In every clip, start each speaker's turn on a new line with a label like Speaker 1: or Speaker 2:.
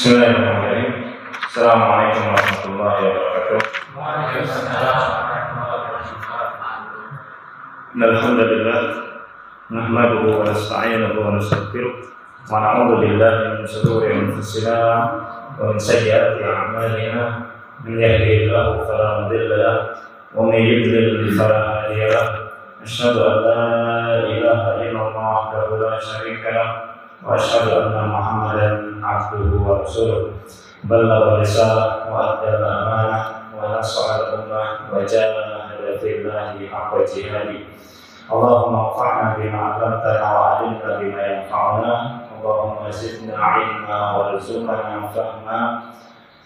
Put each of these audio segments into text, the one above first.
Speaker 1: Bismillahirrahmanirrahim. Assalamualaikum warahmatullahi wabarakatuh. Alhamdulillah, nahmaduhu wa nasta'inuhu wa nastaghfiruh wa na'udzu billahi min shururi anfusina wa min sayyiati a'malina. Man yahdihillahu fala mudilla lahu wa man yudlil fala hadiya lahu. Asyhadu an la ilaha illallah wahdahu la syarika lahu wa asyhadu anna Muhammadan abduhu wa rasuluh. Ballagha risalah wa adda al-amanah wa nasaha al-ummah wa jahada fillahi haqqa jihadi. Allahumma anfa'na bima 'allamtana wa 'allimna bima yanfa'una. Allahumma zidna 'ilma warzuqna fahma.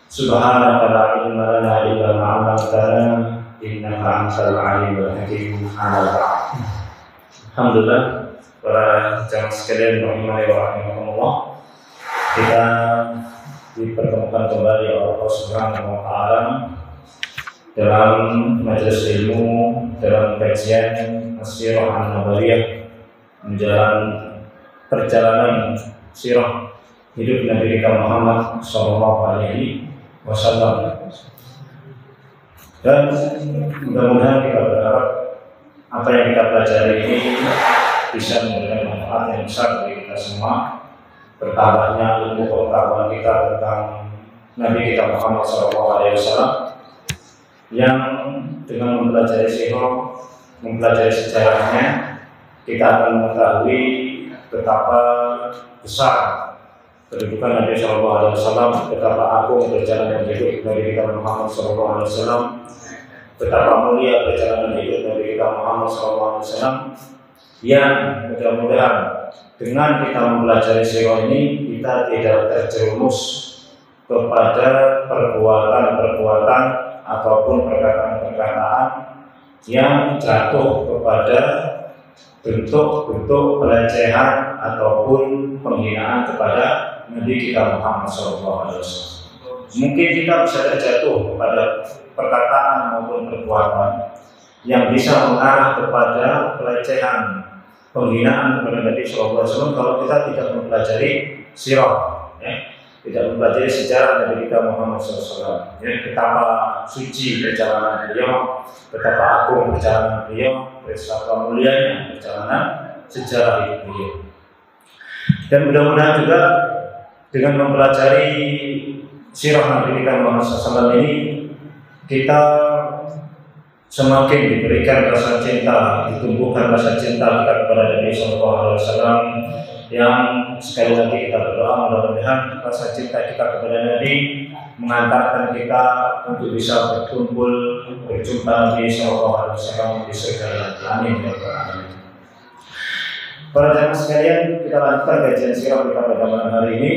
Speaker 1: Subhanaka la ilma lana illa ma 'allamtana innaka antal 'alimul hakim. Alhamdulillah, para jamaah sekalian rahimani wa rahimakumullah, kita dipertemukan kembali oleh Allah Subhanahu wa taala dalam majelis ilmu, dalam kajian As-Sirah An-Nabawiyah, perjalanan sirah hidup Nabi kita Muhammad sallallahu alaihi wasallam. Dan mudah-mudahan kita berharap apa yang kita pelajari ini bisa memberikan manfaat yang besar bagi kita semua. Bertambahnya ilmu pengetahuan kita tentang Nabi kita Muhammad SAW, yang dengan mempelajari sirah, mempelajari sejarahnya, kita akan mengetahui betapa besar kedudukan Nabi SAW, betapa agung perjalanan hidup Nabi kita Muhammad SAW, betapa mulia perjalanan hidup Nabi kita Muhammad SAW, yang mudah-mudahan dengan kita mempelajari sirah ini kita tidak terjerumus kepada perbuatan-perbuatan ataupun perkataan-perkataan yang jatuh kepada bentuk-bentuk pelecehan ataupun penghinaan kepada Nabi kita Muhammad SAW. Mungkin kita bisa terjatuh kepada perkataan maupun perbuatan yang bisa mengarah kepada pelecehan, penghinaan kepada Nabi SAW kalau kita tidak mempelajari sirah, tidak mempelajari sejarah Nabi kita Muhammad SAW. Betapa suci perjalanan beliau, betapa agung perjalanan beliau, betapa mulianya perjalanan sejarah hidup beliau. Dan mudah-mudahan juga dengan mempelajari sirah Nabi kita Muhammad SAW ini, kita semakin diberikan rasa cinta, ditumbuhkan rasa cinta kita kepada Nabi SAW, yang sekali lagi kita berdoa mudah-mudahan rasa cinta kita kepada Nabi mengantarkan kita untuk bisa berkumpul berjumpa Nabi SAW di surga. Amin ya rabbal alamin. Para jamaah sekalian, kita lanjutkan kajian sirah kita pada malam hari ini.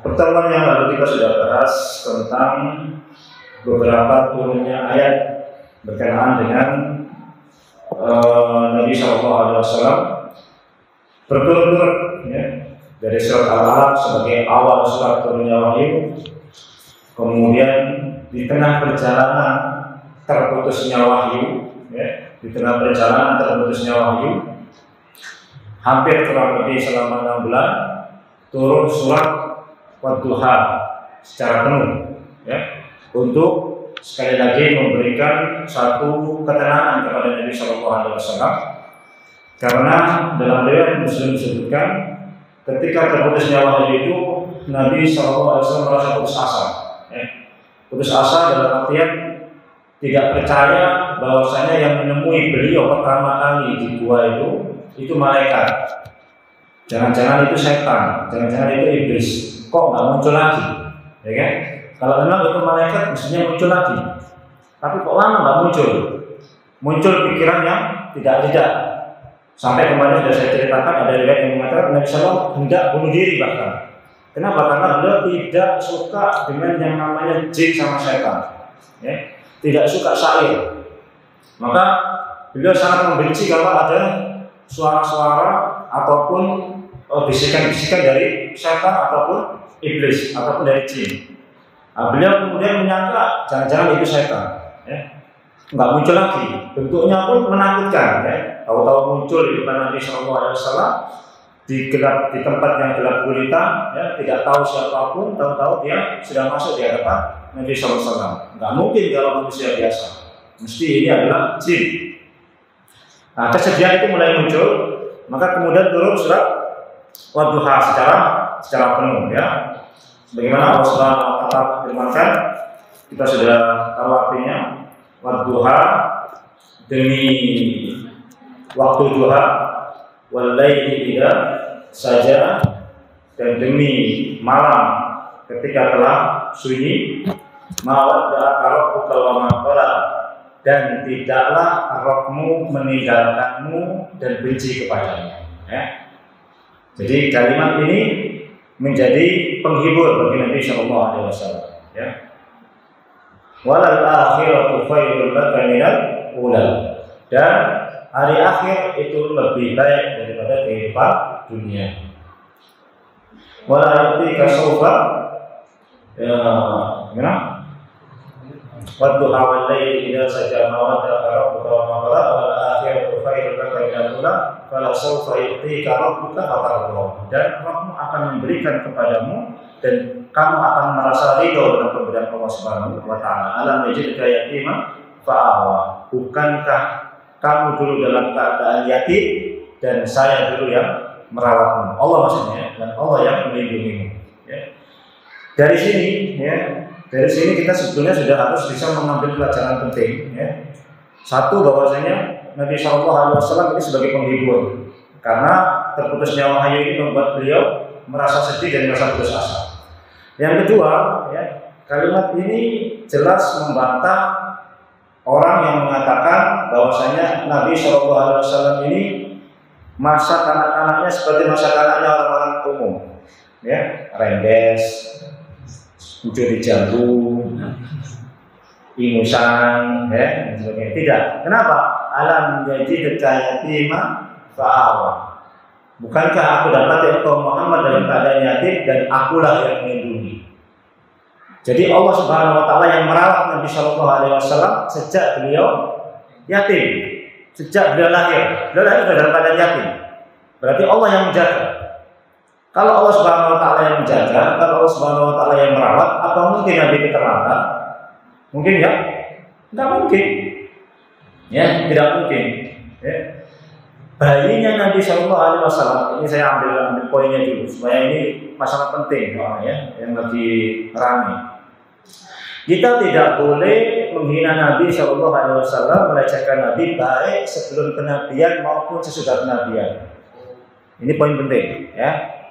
Speaker 1: Pertemuan yang lalu kita sudah bahas tentang beberapa turunnya ayat berkenaan dengan Nabi SAW berturut-turut, dari surat Al-Alaq sebagai awal surat turunnya wahyu, kemudian di tengah perjalanan terputusnya wahyu, di tengah perjalanan terputusnya wahyu, hampir kurang lebih selama 6 bulan, turun surat Wadduha secara penuh, untuk sekali lagi memberikan satu ketenangan kepada Nabi SAW, karena dalam riwayat Muslim disebutkan ketika terputusnya wahyu itu Nabi SAW merasa putus asa. Putus asa dalam artian tidak percaya bahwasanya yang menemui beliau pertama kali di gua itu malaikat. Jangan-jangan itu setan, jangan-jangan itu iblis. Kok nggak muncul lagi? Ya kan? Kalau memang itu malaikat, mestinya muncul lagi. Tapi kok lama nggak muncul? Muncul pikiran yang tidak. Sampai kemarin sudah saya ceritakan ada riwayat yang mengatakan Nabi SAW hendak bunuh diri bahkan. Kenapa? Karena beliau tidak suka dengan yang namanya jin sama setan. Tidak suka syair. Maka beliau sangat membenci kalau ada suara-suara ataupun bisikan-bisikan dari setan ataupun iblis ataupun dari jin. Beliau kemudian menyangka jangan-jangan itu setan, nggak muncul lagi, bentuknya pun menakutkan, tahu-tahu muncul di depan Nabi SAW, di tempat yang gelap gulita, ya, tidak tahu siapapun, tahu-tahu dia sudah masuk di hadapan Nabi SAW. Nggak mungkin kalau manusia biasa, mesti ini adalah jin. Nah, kesedihan itu mulai muncul, maka kemudian turun surat Wadduha secara penuh, ya. Bagaimana Allah Subhanahu wa Ta'ala firmankan, kita sudah tahu artinya. Wadduha, demi waktu duha, wal laili idza saja, dan demi malam ketika telah sunyi, ma wadda'aka rabbuka wa ma qala, dan tidaklah Rabbmu meninggalkanmu dan benci kepadanya, ya. Jadi kalimat ini menjadi penghibur bagi Nabi Shallallahu Alaihi Wasallam, ya. Walal akhiratu khairul laka minal ula, dan hari akhir itu lebih baik daripada kehidupan dunia. Wala yu'tika sawfa, ya, gimana? Wadduha wal laili idza saja, ma wadda'aka rabbuka wa ma qala, wal akhiratu khairul laka minal ula, fala sawfa yu'tika rabbuka fatardah, dan Rabbmu akan memberikan kepadamu dan kamu akan merasa ridho dengan pemberian Allah Subhanahu wa Ta'ala. Alam yajidka yatiman fa'awa, bukankah kamu dulu dalam keadaan yatim dan saya dulu yang merawatmu. Allah maksudnya, dan Allah yang melindungimu, ya. Dari sini kita sebetulnya sudah harus bisa mengambil pelajaran penting, ya. Satu, bahwasanya Nabi SAW ini sebagai penghibur, karena terputusnya wahyu ini membuat beliau merasa sedih dan merasa putus asa. Yang kedua, ya, kalimat ini jelas membantah orang yang mengatakan bahwasanya Nabi SAW ini masa kanak-kanaknya seperti masa kanaknya orang-orang umum, ya, rendes, mencuri jambu, ingusan, ya, dan sebagainya. Tidak. Kenapa? Alam jadi yatima fa'awa. Bukankah aku dapat engkau Muhammad dalam keadaan yatim dan akulah yang melindungi. Jadi Allah Subhanahu wa Ta'ala yang merawat Nabi Shallallahu Alaihi Wasallam sejak beliau yatim, sejak beliau lahir dalam keadaan yatim. Berarti Allah yang menjaga. Kalau Allah Subhanahu wa Ta'ala yang menjaga, kalau Allah Subhanahu wa Ta'ala yang merawat, apa mungkin Nabi itu terlantar? Mungkin ya? Tidak mungkin. Ya, tidak mungkin. Ya. Bayinya Nabi Shallallahu Alaihi Wasallam, ini saya ambil poinnya dulu supaya ini masalah penting, ya, yang lagi ramai. Kita tidak boleh menghina Nabi Shallallahu Alaihi Wasallam, melecehkan Nabi baik sebelum kenabian maupun sesudah kenabian. Ini poin penting, ya.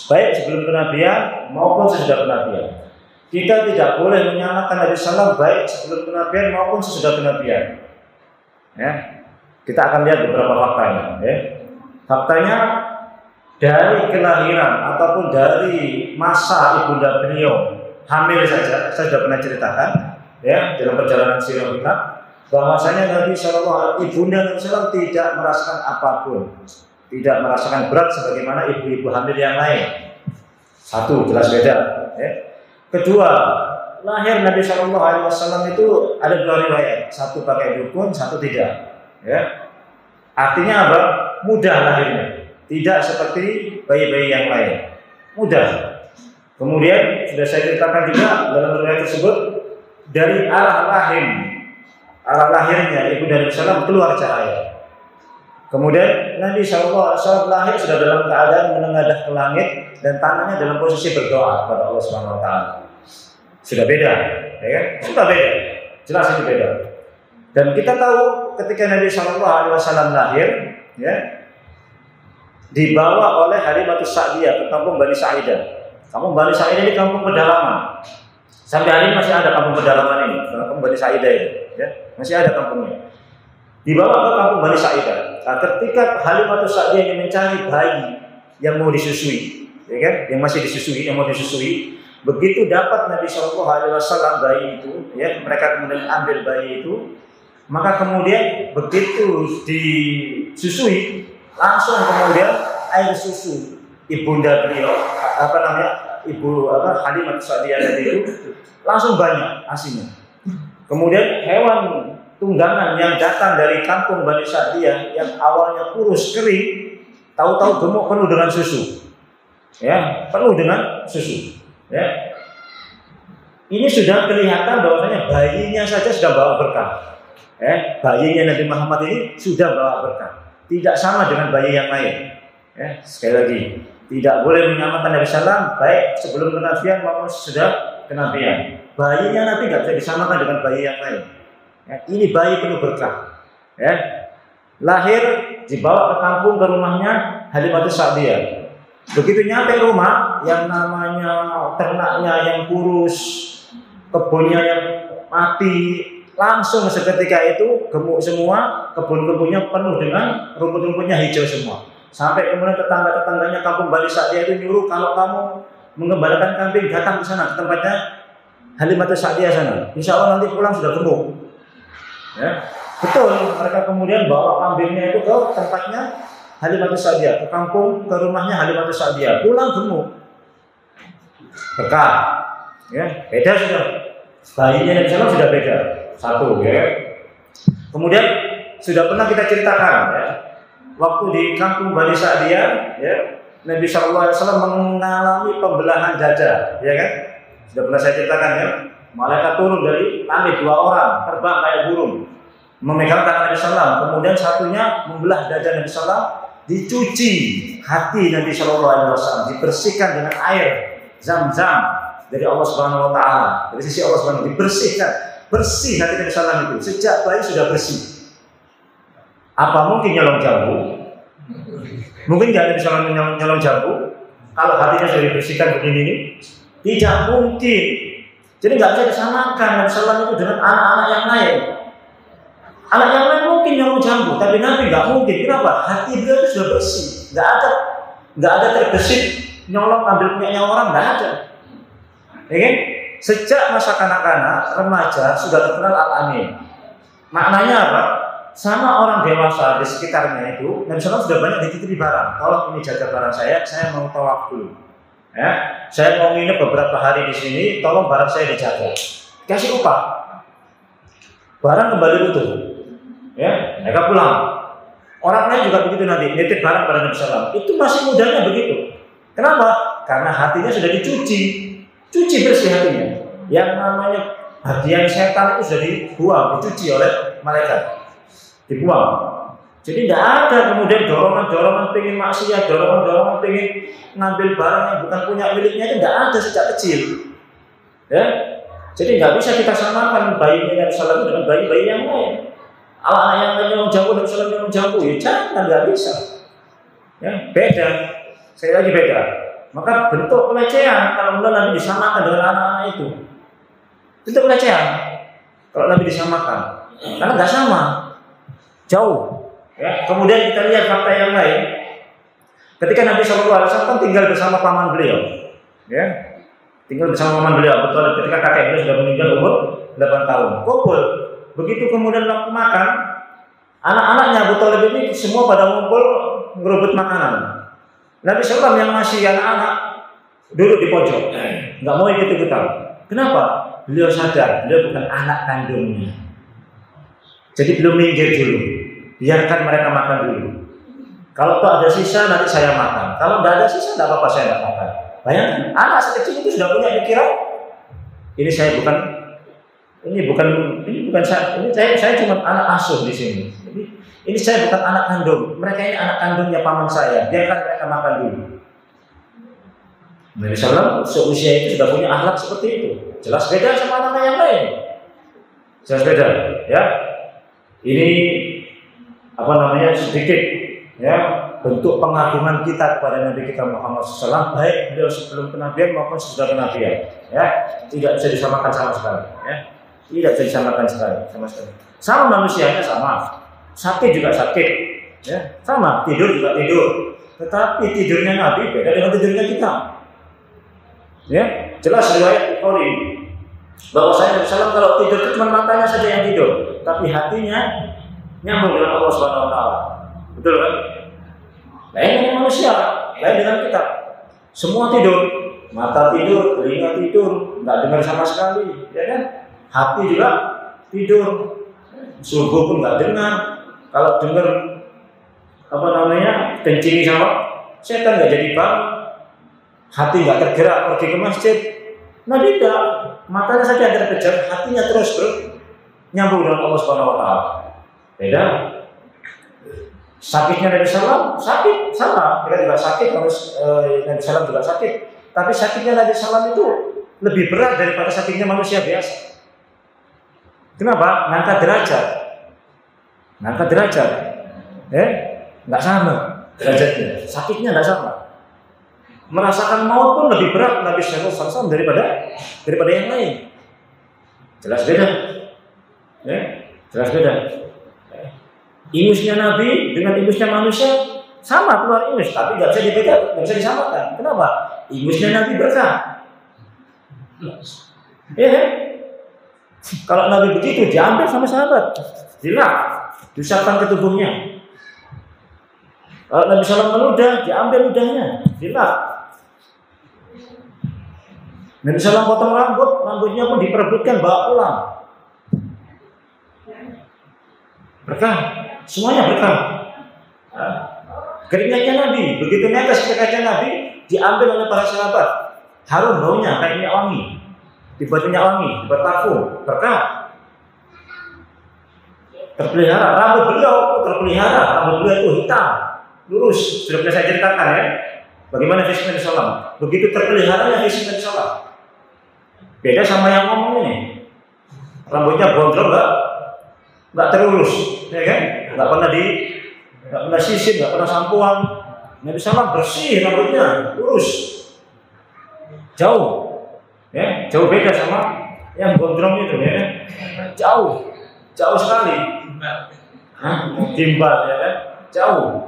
Speaker 1: Baik sebelum kenabian maupun sesudah kenabian. Kita tidak boleh menyalahkan Nabi Sallam baik sebelum kenabian maupun sesudah kenabian. Ya. Kita akan lihat beberapa faktanya, ya. Faktanya dari kelahiran ataupun dari masa ibunda beliau hamil saja, saya sudah pernah ceritakan, ya, dalam perjalanan sirah kita, bahwasanya Nabi Sallallahu ibunda Nabi Sallam tidak merasakan apapun, tidak merasakan berat sebagaimana ibu-ibu hamil yang lain. Satu, jelas beda, ya. Kedua, lahir Nabi Shallallahu Alaihi Wasallam itu ada dua riwayat, satu pakai dukun, satu tidak. Ya, artinya apa? Mudah lahirnya, tidak seperti bayi-bayi yang lain, mudah. Kemudian sudah saya ceritakan juga dalam riwayat tersebut, dari arah lahirnya ibu Nabi Sallam keluar cahaya. Kemudian Nabi Shallallahu Alaihi Wasallam lahir sudah dalam keadaan menengadah ke langit dan tangannya dalam posisi berdoa kepada Allah Subhanahu Wa Taala. Sudah beda, ya? Sudah beda, jelas itu beda. Dan kita tahu ketika Nabi Shallallahu Alaihi Wasallam lahir, ya, dibawa oleh Halimatus Sa'diyah ke kampung Bani Sa'idah. Kampung Bani Sa'idah ini kampung pedalaman. Sampai hari ini masih ada kampung pedalaman ini, kampung Bani Sa'idah ini, ya, masih ada kampungnya. Dibawa ke kampung Bani Sa'idah. Nah, ketika Halimatus Sa'diyah ini mencari bayi yang mau disusui, ya kan, yang masih disusui, yang mau disusui, begitu dapat Nabi Shallallahu Alaihi Wasallam bayi itu, ya, mereka kemudian ambil bayi itu. Maka kemudian begitu disusui, langsung kemudian air susu ibunda beliau, Halimatus Sa'diyah itu langsung banyak asinya. Kemudian hewan tunggangan yang datang dari kampung Bani Sa'diyah yang awalnya kurus kering, tahu-tahu gemuk penuh dengan susu, ya, penuh dengan susu, ya. Ini sudah kelihatan bahwasanya bayinya saja sudah bawa berkah. Bayinya Nabi Muhammad ini sudah bawa berkah. Tidak sama dengan bayi yang lain. Sekali lagi, tidak boleh menyamakan Nabi Sallam baik sebelum kenabian maupun sudah kenabian. Bayinya Nabi tidak bisa disamakan dengan bayi yang lain. Ini bayi penuh berkah. Lahir dibawa ke kampung ke rumahnya Halimatus Sa'diyah. Begitu nyampe rumah, yang namanya ternaknya yang kurus, kebunnya yang mati, langsung seketika itu gemuk semua, kebun-kebunnya penuh dengan rumput-rumputnya hijau semua. Sampai kemudian tetangga-tetangganya kampung Bani Sa'diyah itu nyuruh, kalau kamu mengembalakan kambing datang ke sana, ke tempatnya Halimatus Sa'diyah sana. Insya Allah nanti pulang sudah gemuk. Betul, mereka kemudian bawa kambingnya itu ke tempatnya Halimatus Sa'diyah, ke kampung, ke rumahnya Halimatus Sa'diyah. Pulang gemuk. Berkah. Beda sudah. Bayinya Nabi Sallam sudah beda. Satu, Kemudian sudah pernah kita ceritakan, waktu di kampung Bani Sa'diyah, Nabi Sallallahu Alaihi Wasallam mengalami pembelahan dada, kan? Sudah pernah saya ceritakan, malaikat turun dari langit, 2 orang terbang kayak burung, memegang tangan Nabi Sallam, kemudian satunya membelah dada Nabi Sallam, dicuci hati Nabi Sallallahu Alaihi Wasallam, dibersihkan dengan air Zam-Zam dari Allah Subhanahu Wa Taala, dari sisi Allah Subhanahu, dibersihkan, bersih hati Nabi Sallam itu, sejak bayi sudah bersih. Apa mungkin nyolong jambu? Mungkin nggak Nabi Sallam nyolong jambu? Kalau hatinya sudah dibersihkan begini ini, tidak mungkin. Jadi nggak bisa disamakan Nabi Sallam itu dengan anak-anak yang lain. Anak yang lain mungkin nyolong jambu, tapi Nabi nggak mungkin. Kenapa? Hati beliau itu sudah bersih, nggak ada terbesit nyolong ambil punyanya orang, nggak ada. Sejak masa kanak-kanak, remaja sudah terkenal Al-Amin. Maknanya apa? Sama orang dewasa di sekitarnya itu, Nabi Sallam sudah banyak dititipi barang. Tolong ini jaga barang saya mau tawaf dulu. Saya mau nginep beberapa hari di sini, tolong barang saya dijaga. Kasih upah. Barang kembali utuh. Mereka pulang. Orang lain juga begitu nanti, nitip barang pada Nabi Sallam. Itu masih mudanya begitu. Kenapa? Karena hatinya sudah dicuci. Cuci bersih hatinya. Yang namanya bagian setan itu sudah dibuang, dicuci oleh malaikat. Dibuang. Jadi tidak ada kemudian dorongan-dorongan pengen maksiat, dorongan-dorongan pengen ngambil barang yang bukan punya miliknya, itu tidak ada sejak kecil. Jadi nggak bisa kita samakan bayinya Nabi Sallam dengan bayi-bayi yang lain. Anak yang nyolong jambu, Nabi Sallam nyolong jambu, jangan, nggak bisa. Beda. Sekali lagi beda. Maka bentuk pelecehan kalau Nabi disamakan dengan anak-anak itu. Bentuk pelecehan kalau Nabi disamakan. Karena nggak sama. Jauh. Kemudian kita lihat fakta yang lain. Ketika Nabi SAW tinggal bersama paman beliau. Tinggal bersama paman beliau. Betul, ketika kakek beliau sudah meninggal umur 8 tahun. Kumpul. Begitu kemudian waktu makan, anak-anaknya Abu Thalib ini semua pada ngumpul ngerebut makanan. Nabi SAW yang masih anak-anak duduk di pojok, nggak mau ikut-ikutan. Kenapa? Beliau sadar, beliau bukan anak kandungnya. Jadi belum minggir dulu, biarkan mereka makan dulu. Kalau ada sisa nanti saya makan. Kalau tidak ada sisa tidak apa-apa, saya tidak makan. Bayangkan, anak sekecil itu sudah punya pikiran. Ini saya bukan saya cuma anak asuh di sini. Ini saya bukan anak kandung. Mereka ini anak kandungnya paman saya. Biarkan mereka makan dulu. Nabi Sallam seusia itu sudah punya akhlak seperti itu. Jelas beda sama anak yang lain. Jelas beda. Ini sedikit bentuk pengagungan kita kepada Nabi kita Muhammad SAW, baik beliau sebelum kenabian maupun sesudah kenabian. Tidak bisa disamakan sama sekali. Tidak bisa disamakan sama sekali. Sama manusianya sama. Sakit juga sakit, sama, tidur juga tidur. Tetapi tidurnya Nabi beda dengan tidurnya kita. Jelas riwayat Bukhari bahwa Nabi SAW kalau tidur itu cuma matanya saja yang tidur, tapi hatinya nyambung dengan Allah Subhanahu Wa Taala. Betul kan? Lain dengan manusia, lain dengan kita. Semua tidur, mata tidur, telinga tidur, nggak dengar sama sekali, Hati juga tidur, subuh pun nggak dengar. Kalau dengar apa namanya, kencingi sama setan, nggak jadi bangun, hati nggak tergerak pergi ke masjid. Nabi tidak, matanya saja terkejar, hatinya terus nyambung dengan Allah Subhanahu Wa Taala. Beda. Sakitnya Nabi Sallam, sakit sama, kita juga sakit, harus Nabi Sallam juga sakit. Tapi sakitnya Nabi Sallam itu lebih berat daripada sakitnya manusia biasa. Kenapa? Ngangkat derajat, nggak sama derajatnya, sakitnya nggak sama. Merasakan maut pun lebih berat Nabi Sallam daripada yang lain. Jelas beda, jelas beda. Ingusnya Nabi dengan ingusnya manusia sama, keluar ingus, tapi nggak bisa dibedakan, nggak bisa disamakan. Kenapa? Ingusnya Nabi berkah. Kalau Nabi begitu diambil sama sahabat, diusapkan ke tubuhnya. Kalau Nabi Sallam meludah, diambil ludahnya, Nabi Sallam potong rambutnya pun diperebutkan bawa pulang. Berkah, semuanya berkah. Keringatnya Nabi, begitu netes keringatnya Nabi diambil oleh para sahabat. Harum baunya kayak minyak wangi, dibuat minyak wangi, dibuat parfum, berkah. Terpelihara, rambut beliau itu hitam, lurus. Sudah pernah saya ceritakan ya, bagaimana fisik Nabi Sallam. Begitu terpeliharanya fisik Nabi Sallam. Beda sama yang ngomong ini, rambutnya gondrong nggak terurus, ya kan? Nggak pernah sisir, nggak pernah sampoan. Nabi Sallam bersih rambutnya, lurus, jauh beda sama yang gondrong itu, ya kan? Jauh sekali, timbal, ya kan? Jauh,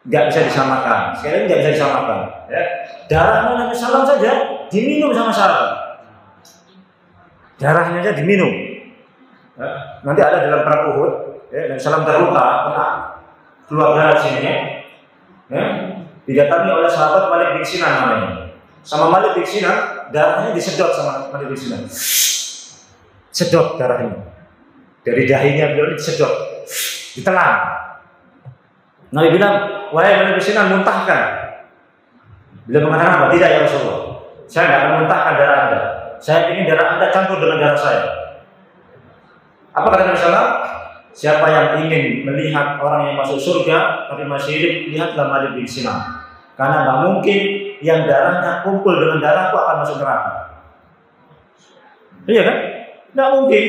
Speaker 1: nggak bisa disamakan. Sekali nggak bisa disamakan. Ya. Darahnya Nabi Sallam saja diminum sama sahabat. Darahnya saja diminum. Nanti ada dalam perang Uhud, Nabi Sallam terluka, keluar darah sini, didatangi oleh sahabat Malik bin Sinan namanya. Sama Malik bin Sinan, darahnya disedot sama Malik bin Sinan. Sedot darahnya dari dahinya beliau disedot, ditelan. Nabi bilang, wahai Malik bin Sinan, muntahkan. Beliau mengatakan apa? Tidak ya Rasulullah, saya tidak akan muntahkan darah Anda. Saya ingin darah Anda campur dengan darah saya. Apa kata Nabi Sallam? Siapa yang ingin melihat orang yang masuk surga tapi masih hidup, lihatlah Malik bin Sinan. Karena nggak mungkin yang darahnya kumpul dengan darahku akan masuk neraka. Iya kan? Nggak mungkin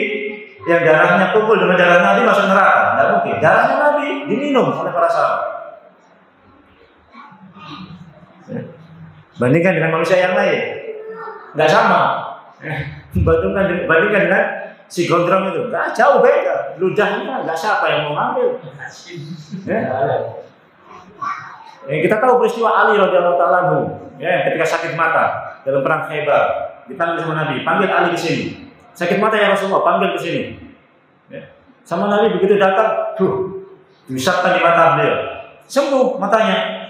Speaker 1: yang darahnya kumpul dengan darah Nabi masuk neraka. Nggak mungkin. Darahnya Nabi diminum oleh para sahabat. Bandingkan dengan manusia yang lain, nggak sama. Bandingkan dengan si gondrong itu, jauh beda. Ludahnya nggak siapa yang mau ngambil. Kita tahu peristiwa Ali radhiyallahu ta'ala anhu, ketika sakit mata dalam perang Khaybar, dipanggil sama Nabi, panggil Ali ke sini. Sakit mata ya Rasulullah, panggil ke sini. Sama Nabi begitu datang, diusapkan di mata beliau, sembuh matanya,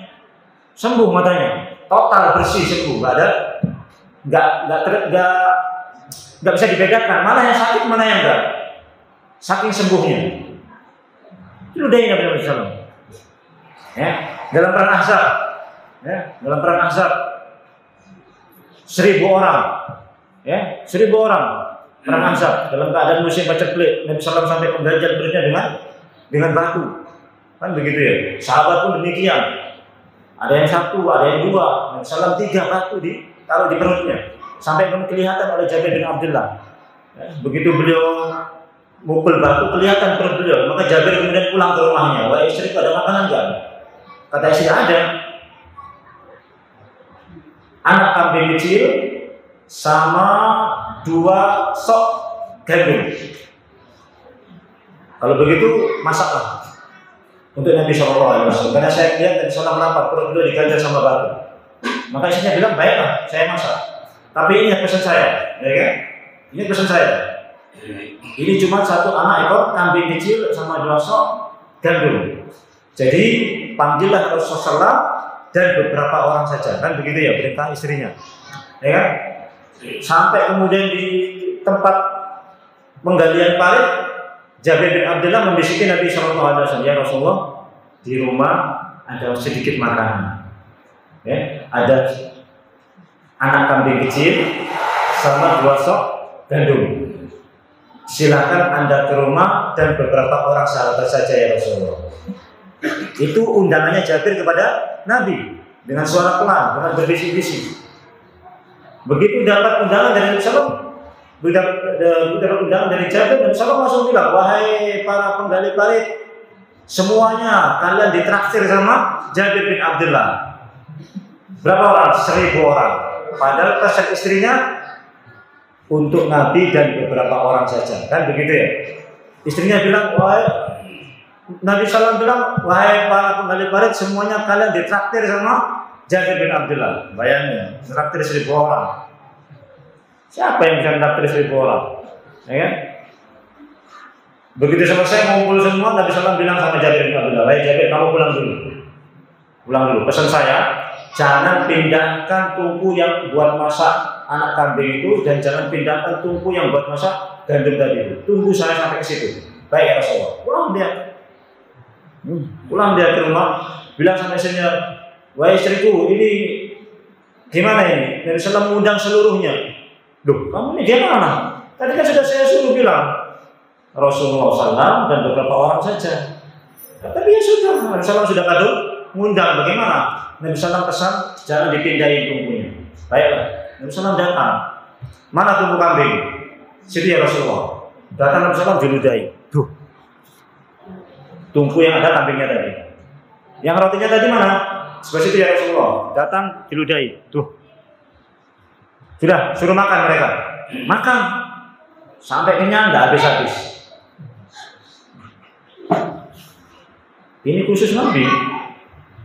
Speaker 1: total bersih sembuh, nggak bisa dibedakan mana yang sakit mana yang enggak, saking sembuhnya. Itu dari Nabi Sallam. Dalam perang Ahzab, 1.000 orang, 1.000 orang perang Ahzab dalam keadaan musim paceklik. Nabi Sallam sampai mengganjal perutnya dengan batu, kan begitu ya. Sahabat pun demikian. Ada yang 1, ada yang 2. Nabi Sallam 3 batu ditaruh di perutnya. Sampai kelihatan oleh Jabir bin Abdullah. Begitu beliau mukul batu kelihatan perut beliau. Maka Jabir kemudian pulang ke rumahnya. Wahai istriku, ada makanan enggak? Kata istri, ada. Anak kambing kecil sama 2 sok gandum. Kalau begitu masaklah untuk Nabi SAW. Karena saya lihat Nabi SAW melapar, perut beliau diganjal sama batu. Maka istrinya bilang, baiklah, saya masak. Tapi ini pesan saya, ya kan? Ini pesan saya. Ini cuma 1 anak ekor kambing kecil sama 2 sok gandum. Jadi panggillah Rasulullah dan beberapa orang saja, kan begitu ya perintah istrinya, ya kan? Sampai kemudian di tempat penggalian parit, Jabir bin Abdullah membisikin Nabi SAW, ya Rasulullah, di rumah ada sedikit makanan, ya, ada anak kambing kecil sama 2 sok gandum. Silakan Anda ke rumah dan beberapa orang sahabat saja ya Rasulullah. Itu undangannya Jabir kepada Nabi dengan suara pelan, dengan berbisik-bisik. Begitu dapat undangan dari Nabi SAW, dapat undangan dari Jabir, Nabi SAW langsung bilang, wahai para penggali parit, semuanya kalian ditraktir sama Jabir bin Abdullah. Berapa orang? 1000 orang. Padahal pesan istrinya untuk Nabi dan beberapa orang saja, kan begitu ya? Istrinya bilang, wahai Nabi SAW bilang, wahai para penggali parit, semuanya kalian ditraktir sama Jabir bin Abdullah. Bayangin, ditraktir 1000 orang. Siapa yang bisa ditraktir 1000 orang? Ya kan? Begitu selesai ngumpul semua, Nabi SAW bilang sama Jabir bin Abdullah, wahai Jabir, kamu pulang dulu. Pulang dulu. Pesan saya, jangan pindahkan tungku yang buat masak anak kambing itu, dan jangan pindahkan tungku yang buat masak gandum tadi itu. Tunggu saya sampai ke situ. Baik ya Rasulullah. Pulang dia ke rumah, bilang sama istrinya, wahai istriku, ini gimana ini? Nabi SAW mengundang seluruhnya. Loh, kamu ini gimana? Tadi kan sudah saya suruh bilang Rasulullah SAW dan beberapa orang saja. Tapi ya sudah, Nabi SAW sudah kado mengundang. Bagaimana? Nabi SAW pesan jangan dipindahin tungkunya. Baiklah. Nabi SAW datang. Mana tungku kambing? Situ ya Rasulullah. Datang Nabi SAW diludahi. Tuh. Tungku yang ada kambingnya tadi. Yang rotinya tadi mana? Sebelah situ ya Rasulullah. Datang diludahi. Tuh. Sudah, suruh makan mereka. Makan. Sampai kenyang, nggak habis-habis. Ini khusus Nabi.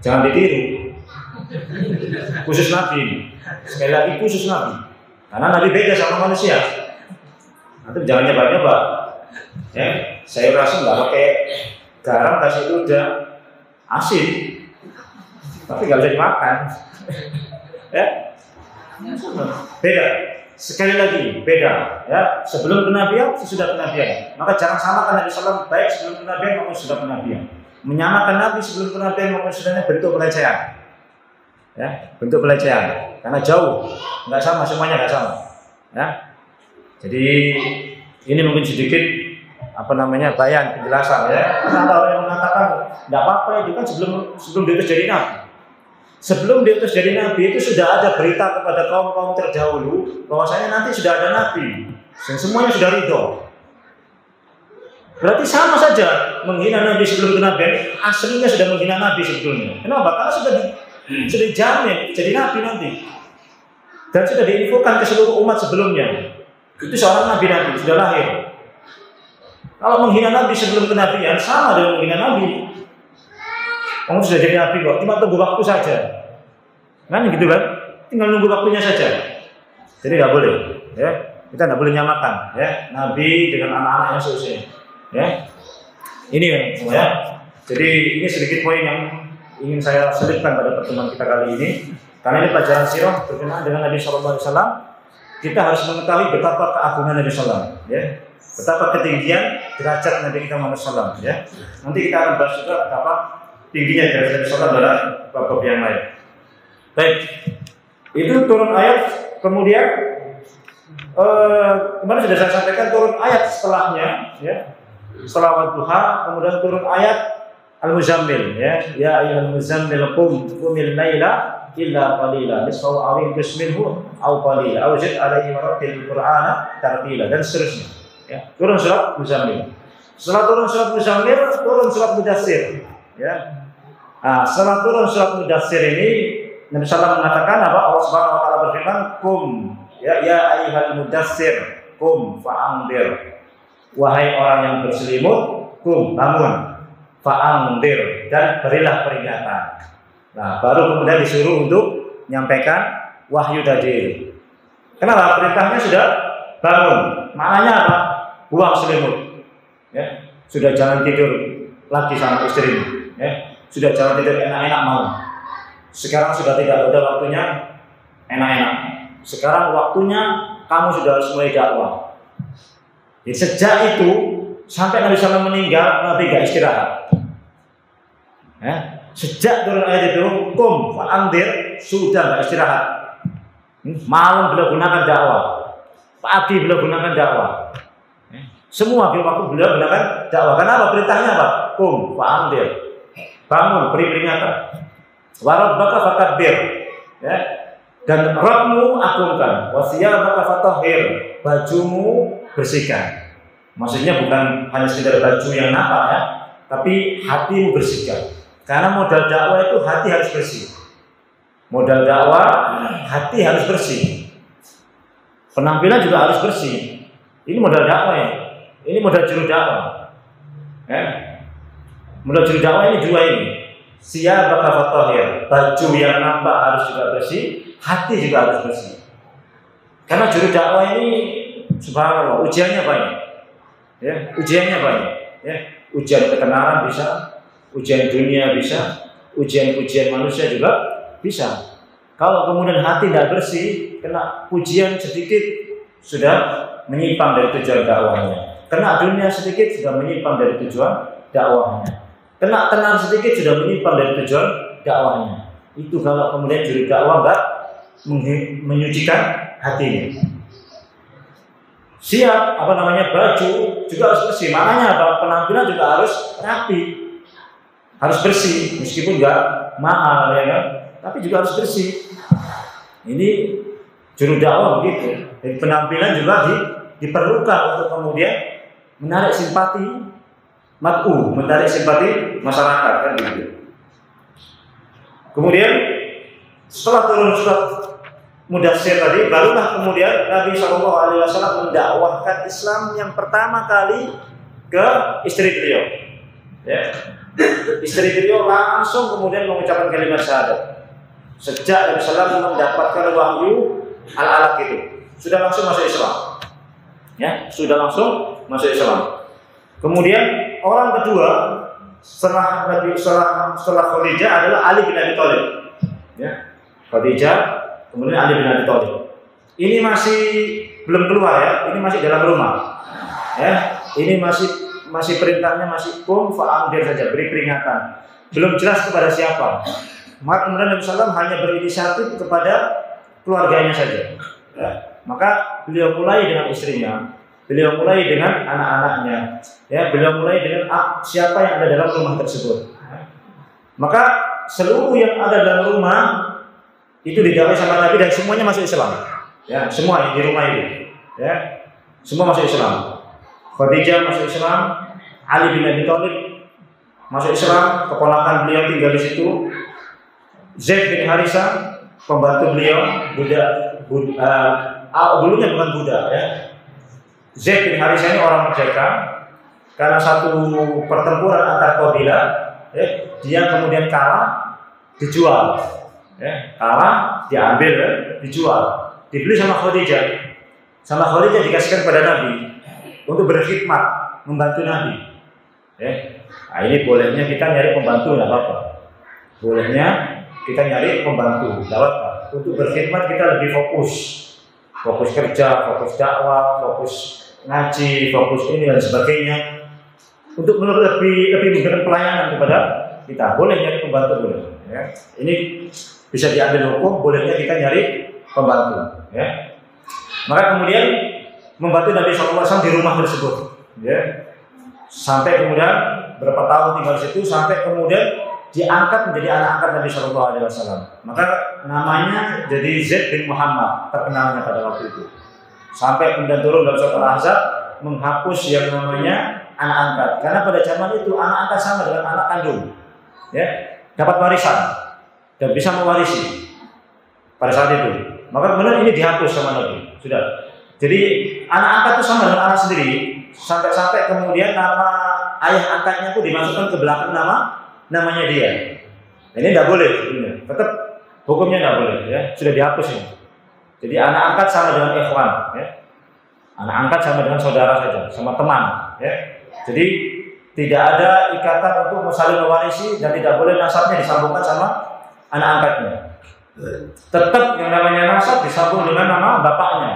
Speaker 1: Jangan ditiru. Khusus Nabi. Sekali lagi khusus Nabi. Karena Nabi beda sama manusia. Nanti jangan nyoba-nyoba. Ya, sayur asam nggak pakai garam, kasih itu udah asin. Tapi nggak bisa dimakan. Ya, beda. Sekali lagi beda. Ya, sebelum kenabian, sesudah kenabian. Maka jangan samakan Nabi SAW baik sebelum kenabian maupun sesudah kenabian. Menyamakan Nabi sebelum kenabian maupun sesudahnya bentuk pelecehan. Ya, bentuk pelecehan. Karena jauh, nggak sama, semuanya nggak sama. Ya, jadi ini mungkin sedikit bayan penjelasan ya. Karena ada orang yang mengatakan nggak apa-apa itu kan sebelum diutus jadi nabi. Sebelum diutus jadi nabi itu sudah ada berita kepada kaum-kaum terdahulu bahwasanya nanti sudah ada nabi dan semuanya sudah ridho. Berarti sama saja menghina nabi sebelum kenabian, aslinya sudah menghina nabi sebetulnya. Kenapa? Karena sudah dijamin jadi nabi nanti dan sudah diinfokan ke seluruh umat sebelumnya. Itu seorang nabi sudah lahir. Kalau menghina nabi sebelum kenabian sama dengan menghina nabi. Kamu sudah jadi nabi kok, cuma tunggu waktu saja. Kan gitu kan? Tinggal nunggu waktunya saja. Jadi nggak boleh, ya. Kita nggak boleh nyamakan, ya. Nabi dengan anak-anaknya seusia, ya. Ini kan semua ya. Jadi ini sedikit poin yang ingin saya selipkan pada pertemuan kita kali ini. Karena ini pelajaran sirah berkenaan dengan Nabi SAW. Kita harus mengetahui betapa keagungan Nabi SAW, ya. Betapa ketinggian derajat Nabi kita Muhammad SAW, ya. Nanti kita akan bahas juga betapa tingginya derajat Nabi SAW dalam bab yang lain. Baik, itu turun ayat. Kemudian kemarin sudah saya sampaikan turun ayat setelahnya, ya. Setelah Wadduha, kemudian turun ayat Al-Muzammil, ya ayyuhal muzammil qumil laila illa qalila nisfahu aw inqus minhu aw qalila aw zid alaihi warattil qur'ana tartila, dan seterusnya, ya. Turun surat Muzammil. Setelah turun surat Muzammil, turun surat Mudaththir, ya. Nah, setelah turun surat Mudaththir ini Nabi sallallahu mengatakan apa? Allah Subhanahu wa taala berfirman, "Qum ya ayyuhal mudaththir qum fa'andir." Wahai orang yang berselimut, qum, bangun, fa'andir, dan berilah peringatan. Nah, baru kemudian disuruh untuk menyampaikan wahyu tadi. Kenapa? Perintahnya sudah bangun. Maknanya apa? Buang selimut. Ya, sudah jangan tidur lagi sama istrimu. Ya, sudah jangan tidur enak-enak malam. Sekarang sudah tidak ada waktunya enak-enak. Sekarang waktunya kamu sudah harus mulai dakwah. Jadi sejak itu sampai Nabi SAW meninggal, Nabi gak istirahat. Sejak turun ayat itu, kum fa'andir, sudah nggak istirahat. Malam beliau gunakan dakwah, pagi beliau gunakan dakwah. Semua waktu beliau gunakan dakwah. Kenapa? Perintahnya apa? Kum fa'andir, bangun, beri peringatan. Warabbaka fakabbir, ya. Dan Rabbmu agungkan. Wasiyabaka fatahhir, bajumu bersihkan. Maksudnya bukan hanya sekedar baju yang nampak ya, tapi hatimu bersihkan. Karena modal dakwah itu hati harus bersih. Modal dakwah hati harus bersih. Penampilan juga harus bersih. Ini modal dakwah ya. Ini modal juru dakwah. Modal juru dakwah ini dua ini. Siyabaka fatahhir, baju yang nampak harus juga bersih, hati juga harus bersih. Karena juru dakwah ini subhanallah ujiannya banyak. Ya, ujiannya banyak. Ya, ujian ketenaran bisa, ujian dunia bisa, ujian-ujian manusia juga bisa. Kalau kemudian hati tidak bersih, kena ujian sedikit sudah menyimpang dari tujuan dakwahnya. Kena dunia sedikit sudah menyimpang dari tujuan dakwahnya. Kena tenar sedikit sudah menyimpang dari tujuan dakwahnya. Itu kalau kemudian juru dakwah enggak menyucikan hatinya. Siap, baju juga harus bersih. Makanya penampilan juga harus rapi, harus bersih, meskipun enggak mahal ya kan, tapi juga harus bersih. Ini juru dakwah begitu. Jadi penampilan juga diperlukan untuk kemudian menarik simpati menarik simpati masyarakat kan begitu. Kemudian setelah turun surat Mudatsir tadi, barulah kemudian Nabi SAW mendakwahkan Islam yang pertama kali ke istri beliau. Ya. Istri beliau langsung kemudian mengucapkan kalimat syahadat. Sejak Nabi SAW mendapatkan wahyu al-alaq itu, sudah langsung masuk Islam. Ya, sudah langsung masuk Islam. Kemudian orang kedua setelah Khadijah adalah Ali bin Abi Thalib. Ya. Khadijah, kemudian Ali bin Abi Thalib. Ini masih belum keluar ya, ini masih dalam rumah. Ya, ini masih perintahnya masih kum fa'andir saja, beri peringatan. Belum jelas kepada siapa. Maka kemudian Nabi SAW hanya berinisiatif kepada keluarganya saja. Ya. Maka beliau mulai dengan istrinya, beliau mulai dengan anak-anaknya, ya, beliau mulai dengan siapa yang ada dalam rumah tersebut. Maka seluruh yang ada dalam rumah itu didakwai sama Nabi dan semuanya masuk Islam. Ya, semua di rumah itu, ya, semua masuk Islam. Khadijah masuk Islam, Ali bin Abi Thalib masuk Islam, keponakan beliau tinggal di situ. Zaid bin Harisah, pembantu beliau, dulunya bukan budak, ya. Zaid bin Harisah ini orang merdeka karena satu pertempuran antar kabilah, ya, dia kemudian kalah, dijual, ya, kalah, diambil, ya, dijual, dibeli sama Khadijah. Sama Khadijah dikasihkan pada Nabi untuk berkhidmat, membantu Nabi. Ya. Nah, ini bolehnya kita nyari pembantu, nggak apa-apa. Bolehnya kita nyari pembantu, nggak apa-apa. Untuk berkhidmat kita lebih fokus kerja, fokus dakwah, fokus ngaji, fokus ini dan sebagainya. Untuk lebih memberikan pelayanan kepada kita, boleh nyari pembantu boleh. Ya. Ini bisa diambil hukum, bolehnya kita nyari pembantu. Ya. Maka kemudian membantu Nabi SAW di rumah tersebut. Ya. Sampai kemudian berapa tahun tinggal di situ, sampai kemudian diangkat menjadi anak angkat Nabi SAW. Maka namanya jadi Zaid bin Muhammad, terkenalnya pada waktu itu. Sampai kemudian turun dalam surat Al-Ahzab menghapus yang namanya anak angkat. Karena pada zaman itu anak angkat sama dengan anak kandung, ya, dapat warisan dan bisa mewarisi pada saat itu. Maka kemudian ini dihapus sama Nabi. Sudah. Jadi anak angkat itu sama dengan anak sendiri. Sampai kemudian nama ayah angkatnya itu dimasukkan ke belakang namanya dia. Ini tidak boleh sebenarnya. Tetap hukumnya tidak boleh, ya. Sudah dihapus ini. Jadi anak angkat sama dengan ikhwan, ya. Anak angkat sama dengan saudara saja, sama teman, ya. Jadi tidak ada ikatan untuk saling mewarisi dan tidak boleh nasabnya disambungkan sama anak angkatnya. Tetap yang namanya nasab disambung dengan nama bapaknya.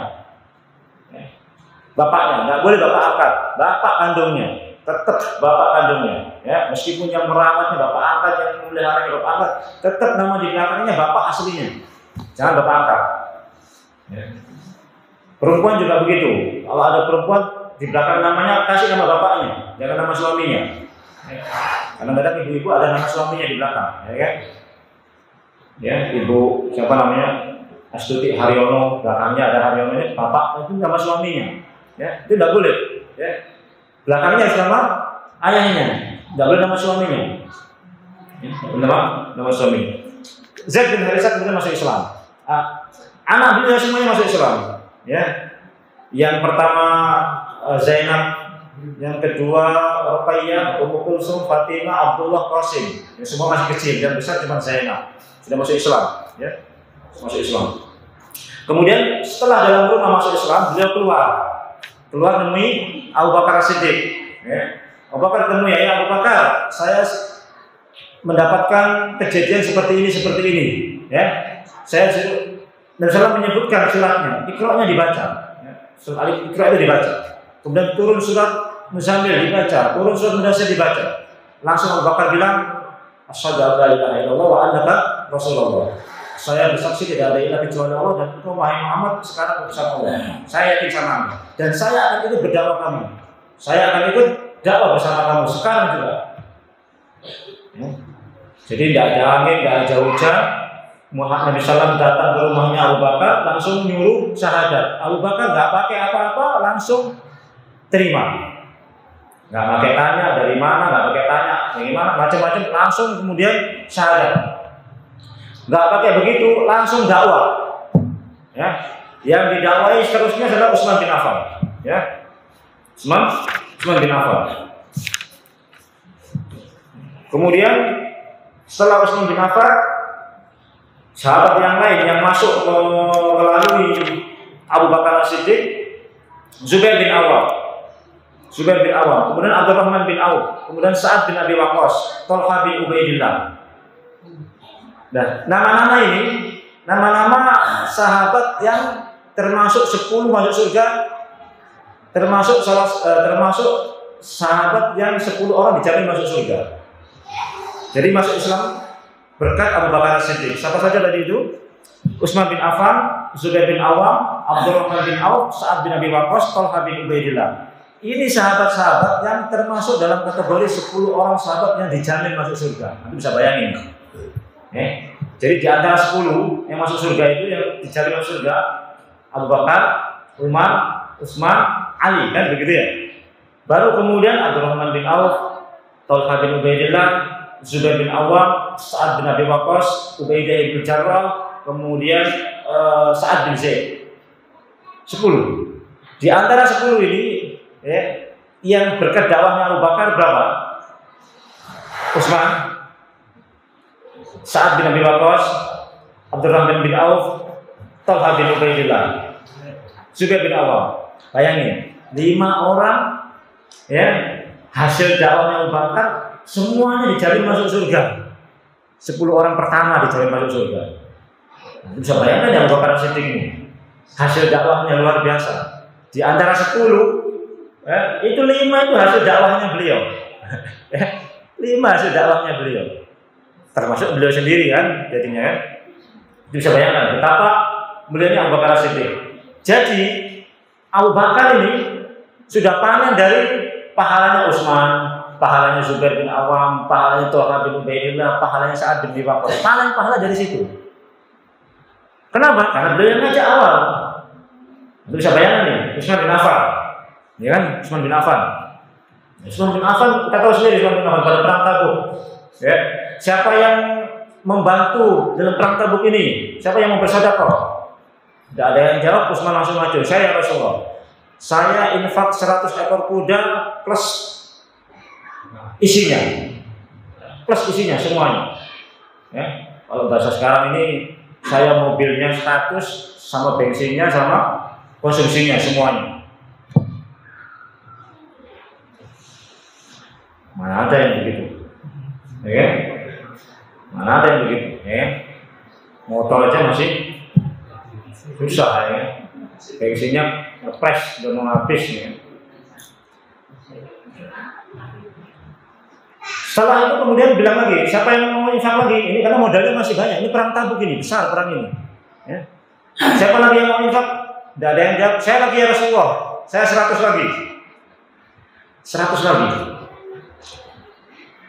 Speaker 1: Bapaknya, tidak boleh bapak angkat, bapak kandungnya. tetap bapak kandungnya, ya. Meskipun yang merawatnya bapak angkat, yang memeliharanya bapak angkat, tetap nama di belakangnya bapak aslinya, jangan bapak angkat. Ya. Perempuan juga begitu. Kalau ada perempuan di belakang namanya kasih nama bapaknya, jangan nama suaminya. Ya. Kadang-kadang ibu-ibu ada nama suaminya di belakang, ya kan? Ya, ibu siapa namanya? Astuti Haryono, belakangnya ada Haryono, ini bapak itu nama suaminya. Ya, itu tidak boleh. Ya. Belakangnya harus nama ayahnya, tidak boleh nama suaminya. Ya, nama suaminya. Zaid bin Haritsah kemudian masuk Islam. Anak beliau semuanya masuk Islam. Ya, yang pertama Zainab, yang kedua Ruqayyah, Ummu Kulsum, Fatimah, Abdullah, Qasim. Ya, semua masih kecil, yang besar cuma Zainab. Sudah masuk Islam. Ya, masuk Islam. Kemudian setelah dalam rumah masuk Islam, beliau keluar nemui Abu Bakar Siddiq. Ya. Abu Bakar temui, ya Abu Bakar, saya mendapatkan kejadian seperti ini. Ya, saya Nabi SAW menyebutkan suratnya, Iqra-nya dibaca. Ya. Surat Al-Iqra itu dibaca. Kemudian turun surat Muzammil dibaca, turun surat Mudaththir dibaca. Langsung Abu Bakar bilang, asyhadu an la ilaha illallah wa annaka rasulullah. Saya bersaksi tidak ada ilah kecuali Allah dan engkau wahai Muhammad sekarang utusan Allah. Saya yakin sama kamu dan saya akan ikut berdakwah kamu. Saya akan ikut dakwah bersama kamu sekarang juga. Ya. Jadi tidak ada angin, tidak ada hujan. Nabi SAW datang ke rumahnya Abu Bakar langsung nyuruh syahadat. Abu Bakar nggak pakai apa-apa, langsung terima. Nggak pakai tanya dari mana, nggak pakai tanya bagaimana, macam-macam, langsung kemudian syahadat. Nggak pakai begitu, langsung dakwah. Ya, yang didakwai seterusnya adalah Utsman bin Affan. Ya, Utsman bin Affan. Kemudian setelah Utsman bin Affan, sahabat yang lain yang masuk melalui Abu Bakar Siddiq, Zubair bin Awam, kemudian Abdurrahman bin Auf, kemudian Sa'ad bin Abi Waqqas, Thalhah bin Ubaidillah. Nah, nama-nama ini, nama-nama sahabat yang termasuk 10 masuk surga, termasuk sahabat yang 10 orang dijamin masuk surga. Jadi masuk Islam berkat Abu Bakar Siddiq. Siapa saja tadi itu? Utsman bin Affan, Zubair bin Awam, Abdurrahman bin Auf, Sa'ad bin Abi Waqqas, Thalhah bin Ubaidillah. Ini sahabat-sahabat yang termasuk dalam kategori 10 orang sahabat yang dijamin masuk surga. Anda bisa bayangin. Jadi di antara 10 yang masuk surga itu yang dijamin masuk surga Abu Bakar, Umar, Utsman, Ali, kan begitu ya. Baru kemudian Abdurrahman bin Auf, Thalhah bin Ubaidillah, Zubair bin Awam, Sa'ad bin Abi Waqqas, Ubaidah bin Jarrah, kemudian Sa'ad bin Zaid. 10. Di antara 10 ini ya, yang berkat dakwahnya Abu Bakar berapa? Utsman, Sa'ad bin Abi Waqqas, Abdurrahman bin Auf, Thalhah bin Ubaidillah, Zubair bin Awam. Bayangin, 5 orang ya, hasil dakwahnya Abu Bakar semuanya dijamin masuk surga. 10 orang pertama dijamin masuk surga. Bisa bayangkan yang Abu Bakar Siddiq ini, hasil dakwahnya luar biasa. Di antara 10 itu 5 itu hasil dakwahnya beliau. 5 hasil dakwahnya beliau. Termasuk beliau sendiri kan, jadinya kan. Bisa bayangkan betapa mulianya Abu Bakar Siddiq. Jadi Abu Bakar ini sudah panen dari pahalanya Utsman, pahalanya Zubair bin Awam, pahalanya Thalhah bin Ubaidillah, pahalanya Sa'ad bin Abi Waqqas. Pahala dari situ. Kenapa? Karena beliau yang ngajak awal. Anda bisa bayangkan nih, Utsman bin Affan. Ya kan, Utsman bin Affan. Utsman bin Affan kita tahu sendiri Utsman bin Affan pada perang Tabuk. Ya. Siapa yang membantu dalam perang Tabuk ini? Siapa yang mempersedekah? Tidak ada yang jawab, Utsman langsung maju. Saya Rasulullah. Saya infak 100 ekor kuda plus isinya. Plus isinya semuanya. Ya. Kalau bahasa sekarang ini saya mobilnya 100 sama bensinnya sama konsumsinya semuanya. Mana ada yang begitu? Ya. Mana ada yang begitu? Ya. Motor aja masih susah ya. Bensinnya ngepres udah mau habis ya. Setelah itu kemudian bilang lagi, siapa yang mau infak lagi? Ini karena modalnya masih banyak. Ini perang Tabuk ini, besar perang ini. Ya. Siapa lagi yang mau infak? Tidak ada yang jawab. Saya lagi ya Rasulullah. Saya 100 lagi. 100 lagi.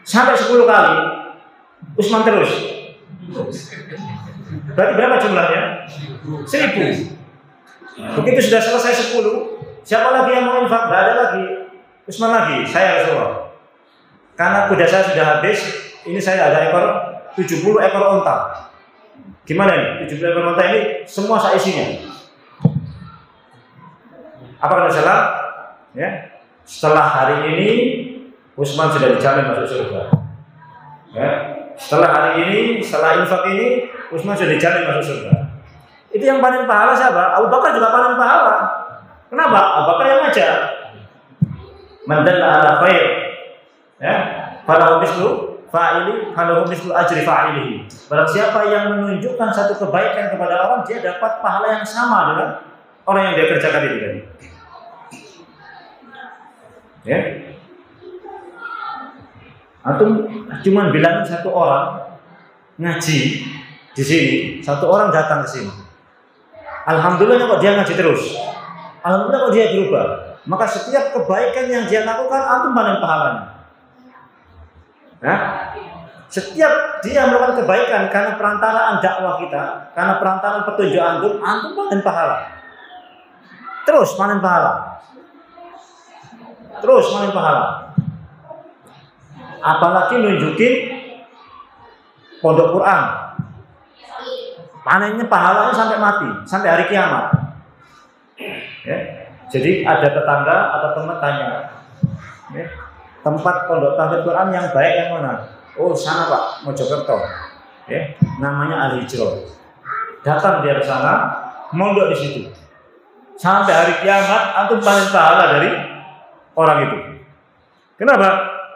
Speaker 1: Sampai 10 kali. Utsman terus. Berarti berapa jumlahnya? 1000. Begitu sudah selesai 10, siapa lagi yang mau infak? Tidak ada lagi. Utsman lagi, saya Rasulullah. Karena kuda saya sudah habis, ini saya ada 70 ekor onta. Gimana ini? 70 ekor onta ini semua saya isinya. Apa kata Rasulullah? Ya. Setelah hari ini Utsman sudah dijamin masuk surga. Ya. Setelah hari ini, setelah infak ini, Utsman sudah dijamin masuk surga. Itu yang panen pahala siapa? Abu Bakar juga panen pahala. Kenapa? Abu Bakar yang ngajak. Man dalla ala khair, ya, falahu mislu fa'ili, falahu mislu ajri fa'ilihi. Barang siapa yang menunjukkan satu kebaikan kepada orang, dia dapat pahala yang sama dengan orang yang dia kerjakan itu tadi. Ya. Antum cuma bilangin satu orang ngaji di sini, satu orang datang ke sini. Alhamdulillah kok dia ngaji terus. Alhamdulillah kok dia berubah. Maka setiap kebaikan yang dia lakukan, antum panen pahalanya. Nah, setiap dia melakukan kebaikan karena perantaraan dakwah kita, karena perantaraan petunjuk antum panen pahala. Terus panen pahala. Terus panen pahala. Apalagi nunjukin pondok Quran. Panennya pahalanya sampai mati, sampai hari kiamat. Ya. Jadi ada tetangga atau teman tanya, ya, tempat pondok tahfidz Quran yang baik yang mana? Oh sana Pak, Mojokerto. Ya, namanya Al Hijrah. Datang dia ke sana, mondok di situ. Sampai hari kiamat antum panen pahala dari orang itu. Kenapa?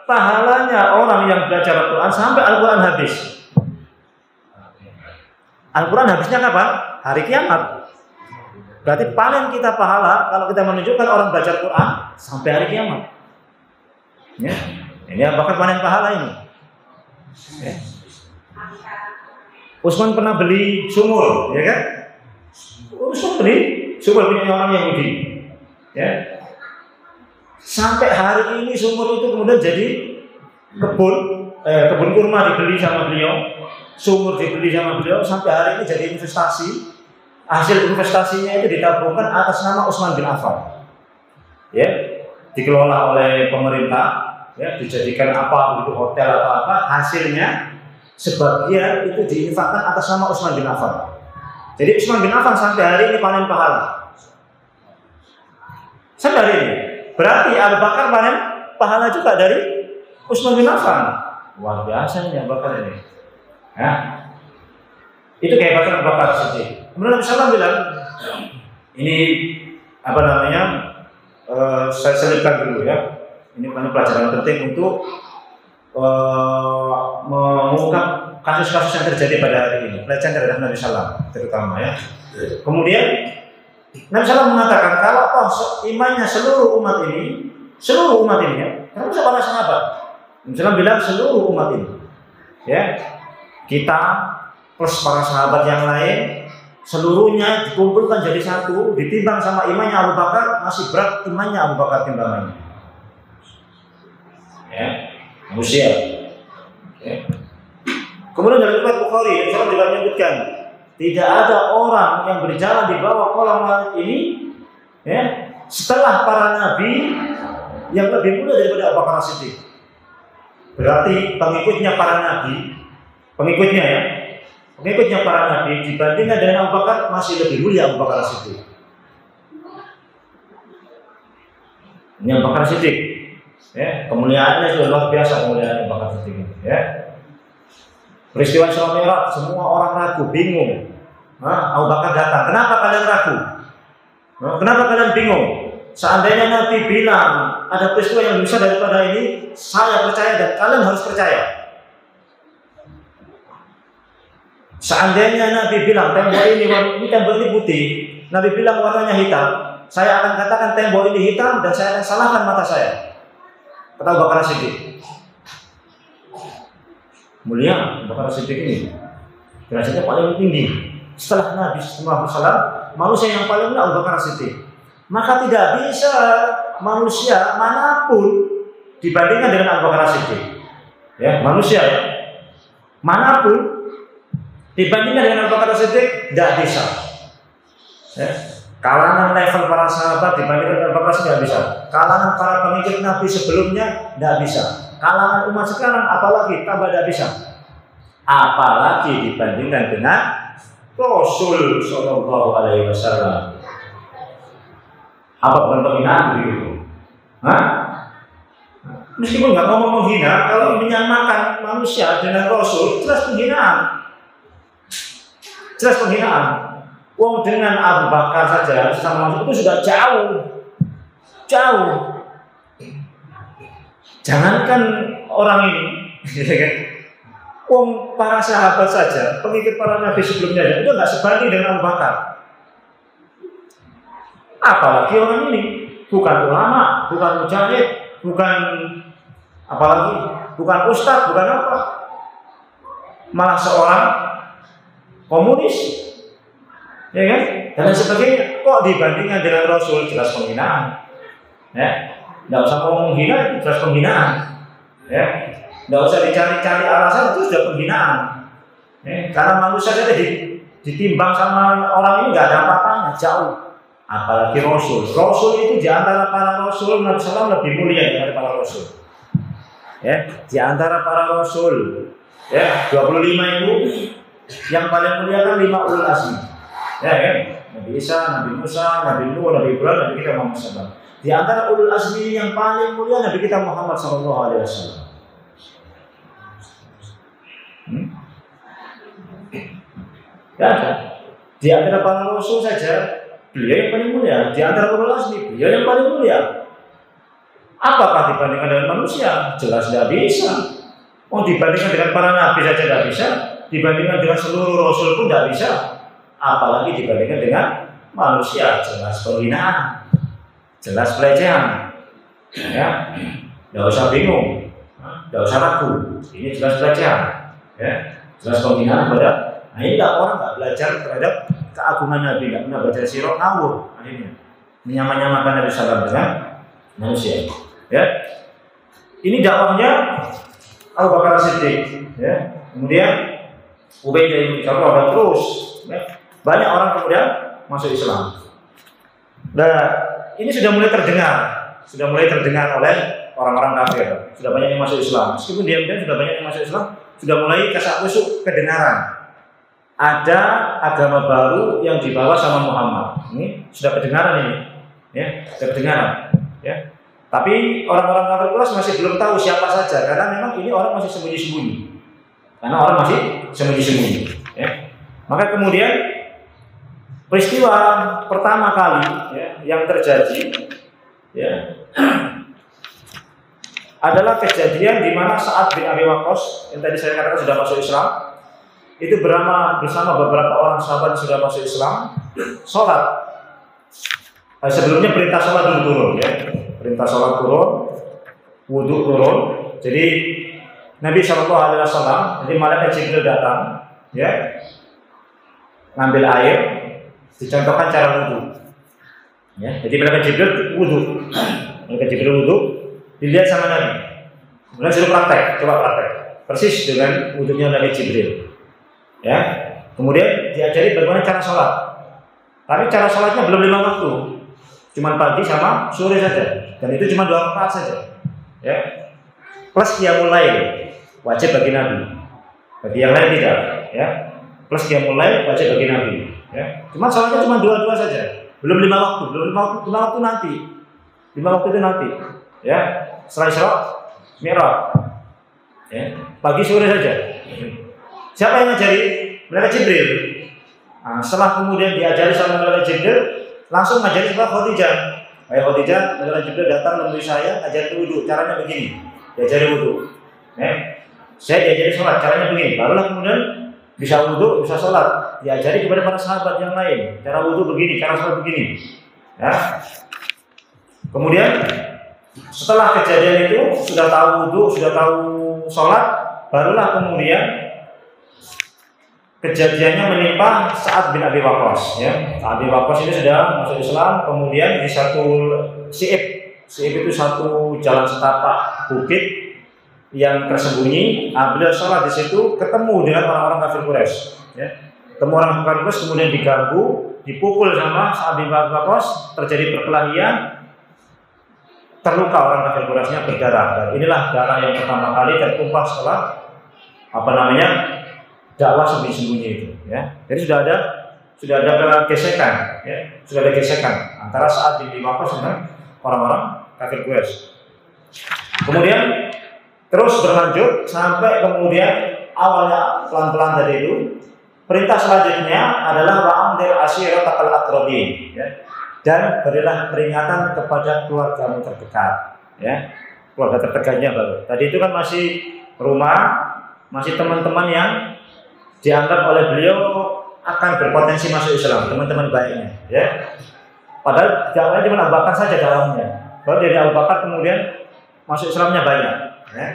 Speaker 1: Pahalanya orang yang belajar Al-Quran sampai Al-Quran habis. Al-Quran habisnya kapan? Hari kiamat. Berarti panen kita pahala kalau kita menunjukkan orang belajar Quran sampai hari kiamat. Ya. Ini bakal panen pahala ini. Ya. Utsman pernah beli sumur, ya kan? Utsman beli sumur punya orang Yahudi. Ya. Sampai hari ini sumur itu kemudian jadi kebun kurma dibeli sama beliau, sumur dibeli sama beliau, sampai hari ini jadi investasi. Hasil investasinya itu ditabungkan atas nama Utsman bin Affan. Ya, dikelola oleh pemerintah, ya, dijadikan apa gitu hotel atau apa, hasilnya sebagian itu diinfakkan atas nama Utsman bin Affan. Jadi Utsman bin Affan sampai hari ini panen pahala. Sampai hari ini. Berarti Abu Bakar panen pahala juga dari Utsman bin Affan. Luar biasa ini Abu Bakar ini. Ya. Itu kehebatan Abu Bakar Siddiq. Kemudian Nabi SAW bilang, ini apa namanya? Saya selipkan dulu ya. Ini bukan pelajaran penting untuk mengungkap kasus-kasus yang terjadi pada hari ini. Pelecehan terhadap Nabi SAW terutama ya. Kemudian Nabi SAW mengatakan kalau imannya seluruh umat ini ya, termasuk para sahabat. Nabi SAW bilang seluruh umat ini, ya, kita plus para sahabat yang lain, seluruhnya dikumpulkan jadi satu, ditimbang sama imannya Abu Bakar, masih berat imannya Abu Bakar timbangannya. Ya, manusia. Ya. Kemudian dalam riwayat Bukhari, saya juga menyebutkan, tidak ada orang yang berjalan di bawah kolam langit ini, ya, setelah para nabi yang lebih muda daripada Abu Bakar Siddiq. Berarti pengikutnya para nabi, pengikutnya para nabi dibandingkan dengan Abu Bakar masih lebih mulia Abu Bakar Siddiq. Ini Abu Bakar Siddiq, ya, kemuliaannya sudah luar biasa kemuliaan Abu Bakar Siddiq, ya. Peristiwa Isra Mi'raj semua orang ragu, bingung. Abu Bakar datang. Kenapa kalian ragu? Kenapa kalian bingung? Seandainya Nabi bilang ada peristiwa yang bisa daripada ini, saya percaya dan kalian harus percaya. Seandainya Nabi bilang tembok ini putih, Nabi bilang warnanya hitam, saya akan katakan tembok ini hitam dan saya akan salahkan mata saya. Kata Abu Bakar Siddiq. mulia Abu Bakar Siddiq ini. Derajatnya paling tinggi. Setelah Nabi sallallahu alaihi wasallam, manusia yang paling mulia Abu Bakar Siddiq. Maka tidak bisa manusia manapun dibandingkan dengan Abu Bakar Siddiq. Ya, manusia manapun dibandingkan dengan Abu Bakar Siddiq tidak bisa. Ya. Kalangan level para sahabat dibandingkan dengan Abu Bakar Siddiq tidak bisa. Kalangan para pengikut Nabi sebelumnya tidak bisa. Kalangan umat sekarang apalagi tambah tidak bisa. Apalagi dibandingkan dengan Rasul Shallallahu Alaihi Wasallam. Apa bukan penghinaan begitu? Hah? Meskipun nggak ngomong menghina, kalau menyamakan manusia dengan Rasul, jelas penghinaan. Jelas penghinaan. Wong dengan Abu Bakar saja sama Rasul itu sudah jauh. Jangankan orang ini, wong para sahabat saja, pengikut para nabi sebelumnya itu nggak sebanding dengan Abu Bakar. Apalagi orang ini bukan ulama, bukan mujahid, bukan apalagi bukan ustadz, bukan apa, malah seorang komunis, ya kan? Dan sebagainya. Kok dibandingkan dengan Rasul jelas penghinaan, ya? Nggak usah ngomong hina, itu jelas penghinaan, ya? Nggak usah dicari-cari alasan, itu sudah penghinaan, ya? Karena manusia saja ditimbang sama orang ini nggak ada apa-apanya, jauh. Apalagi Rasul. Rasul itu di antara para Rasul Nabi SAW lebih mulia daripada para Rasul. Ya, di antara para Rasul, ya 25 itu yang paling mulia kan 5 ulul azmi. Ya kan? Nabi Isa, Nabi Musa, Nabi Nuh, Nabi Ibrahim, Nabi kita Muhammad SAW. Di antara ulul azmi yang paling mulia Nabi kita Muhammad SAW. Ya, di antara para Rasul saja beliau yang paling mulia. Di antara ulul azmi beliau yang paling mulia. Apakah dibandingkan dengan manusia? Jelas tidak bisa. Oh, dibandingkan dengan para nabi saja tidak bisa. Dibandingkan dengan seluruh rasul pun tidak bisa. Apalagi dibandingkan dengan manusia. Jelas penghinaan, jelas pelecehan. Ya, tidak usah bingung, tidak usah ragu. Ini jelas pelecehan. Ya, jelas penghinaan pada. Nah, ini orang nggak belajar terhadap keagungan Nabi, nggak pernah baca sirah, ngawur akhirnya menyamakan Nabi SAW dengan manusia. Ya, ini dakwahnya Abu Bakar Siddiq. Ya, kemudian Ubaidah bin Jarrah dan terus ya, banyak orang kemudian masuk Islam. Nah, ini sudah mulai terdengar oleh orang-orang kafir. Sudah banyak yang masuk Islam. Meskipun diam-diam sudah banyak yang masuk Islam, sudah mulai kasak-kusuk kedengaran. Ada agama baru yang dibawa sama Muhammad. Ini sudah kedengaran ini, ya, sudah kedengaran, ya. Tapi orang-orang kafir Quraisy masih belum tahu siapa saja, karena memang ini orang masih sembunyi-sembunyi. Ya. Maka kemudian peristiwa pertama kali ya, yang terjadi, ya, adalah kejadian di mana Sa'ad bin Abi Waqqas yang tadi saya katakan sudah masuk Islam. Itu bersama beberapa orang sahabat yang sudah masuk Islam, sholat. Sebelumnya perintah sholat dulu turun, ya. Perintah sholat turun, wudhu turun. Jadi Nabi SAW, jadi malaikat Jibril datang, ya, ngambil air, dicontohkan cara wudhu. Ya, jadi malaikat Jibril wudhu, dilihat sama Nabi. Kemudian suruh praktek, coba praktek, persis dengan wudhunya Nabi Jibril. Ya, kemudian diajari bagaimana cara sholat. Tapi cara sholatnya belum 5 waktu, cuma pagi sama sore saja, dan itu cuma 2 rakaat saja. Ya, plus qiyamul lail wajib bagi Nabi, bagi yang lain tidak. Ya, plus qiyamul lail wajib bagi Nabi. Ya, cuma sholatnya cuma 2 saja, belum 5 waktu, lima waktu nanti. 5 waktu itu nanti. Ya, setelah Isra Mi'raj. Ya, pagi sore saja. Siapa yang ngajari? Malaikat Jibril. Nah, setelah kemudian diajari sama malaikat Jibril, langsung ngajari sama Khadijah. Hai Khadijah, malaikat Jibril datang menemui saya, ajari wudhu. Caranya begini. Diajari wudhu. Saya diajari sholat. Caranya begini. Barulah kemudian bisa wudhu, bisa sholat. Diajari kepada para sahabat yang lain. Cara wudhu begini, cara sholat begini. Ya. Kemudian setelah kejadian itu sudah tahu wudhu, sudah tahu sholat, barulah kemudian kejadiannya menimpa Sa'ad bin Abi Waqqas. Ya, Abi Waqqas ini sudah masuk Islam, kemudian di satu Si'ib itu satu jalan setapak bukit yang tersembunyi. Beliau sholat di situ, ketemu dengan orang-orang kafir Quraisy. Ya, ketemu orang kafir Quraisy, kemudian diganggu, dipukul sama Sa'ad bin Abi Waqqas, terjadi perkelahian. Terluka orang kafir Quraisynya, berdarah. Dan inilah darah yang pertama kali tertumpah setelah dakwah sembunyi-sembunyi itu. Ya. Jadi sudah ada gesekan, ya. Sudah ada gesekan antara Sa'ad bin Abi Waqqas dengan orang-orang kafir Quraisy. Kemudian terus berlanjut sampai kemudian awalnya pelan-pelan tadi itu. Perintah selanjutnya adalah wa'amdir ashiratakal aqrabin. Ya. Dan berilah peringatan kepada keluargamu terdekat, ya, keluarga terdekatnya baru. Tadi itu kan masih rumah, masih teman-teman yang dianggap oleh beliau akan berpotensi masuk Islam, teman-teman baiknya, ya. Padahal dakwahnya cuma Abu Bakar saja dakwahnya. Baru dari Abu Bakar kemudian masuk Islamnya banyak, ya.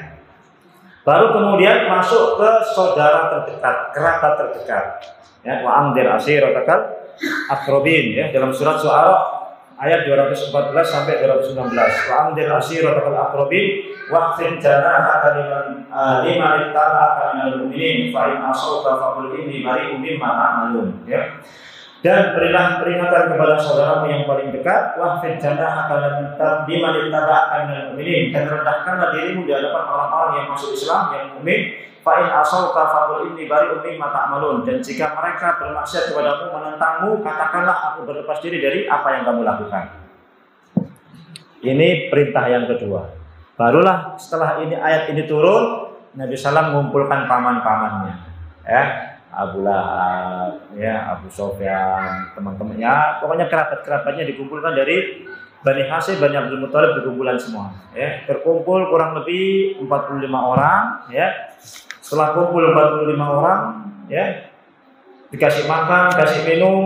Speaker 1: Baru kemudian masuk ke saudara terdekat, kerabat terdekat, ya. Wa'amdir ashiratakal aqrabin, ya, dalam surat Syu'ara ayat 214 sampai 219. Wa amdir ashiratakal aqrabin waqfid janahaka liman ittaba'aka minal mu'minin fa in asauka faqul inni bari'un mimma ta'malun, ya. Dan berilah peringatan kepada saudaramu yang paling dekat, waqfid janahaka liman ittaba'aka minal mu'minin, dan rendahkanlah dirimu di hadapan orang-orang yang masuk Islam, yang mukmin. Fa'in asauka faqul inni bari'un mimma ta'malun, dan jika mereka bermaksiat kepadamu, menentangmu, katakanlah aku berlepas diri dari apa yang kamu lakukan. Ini perintah yang kedua. Barulah setelah ini ayat ini turun, Nabi Sallam mengumpulkan paman-pamannya, ya, Abu Lahab, ya, Abu Sufyan, teman-temannya, pokoknya kerabat-kerabatnya dikumpulkan dari Bani Hashim, Bani Abdul Muthalib, berkumpulan semua, ya, terkumpul kurang lebih 45 orang, ya. Setelah kumpul 45 orang, ya, dikasih makan, kasih minum,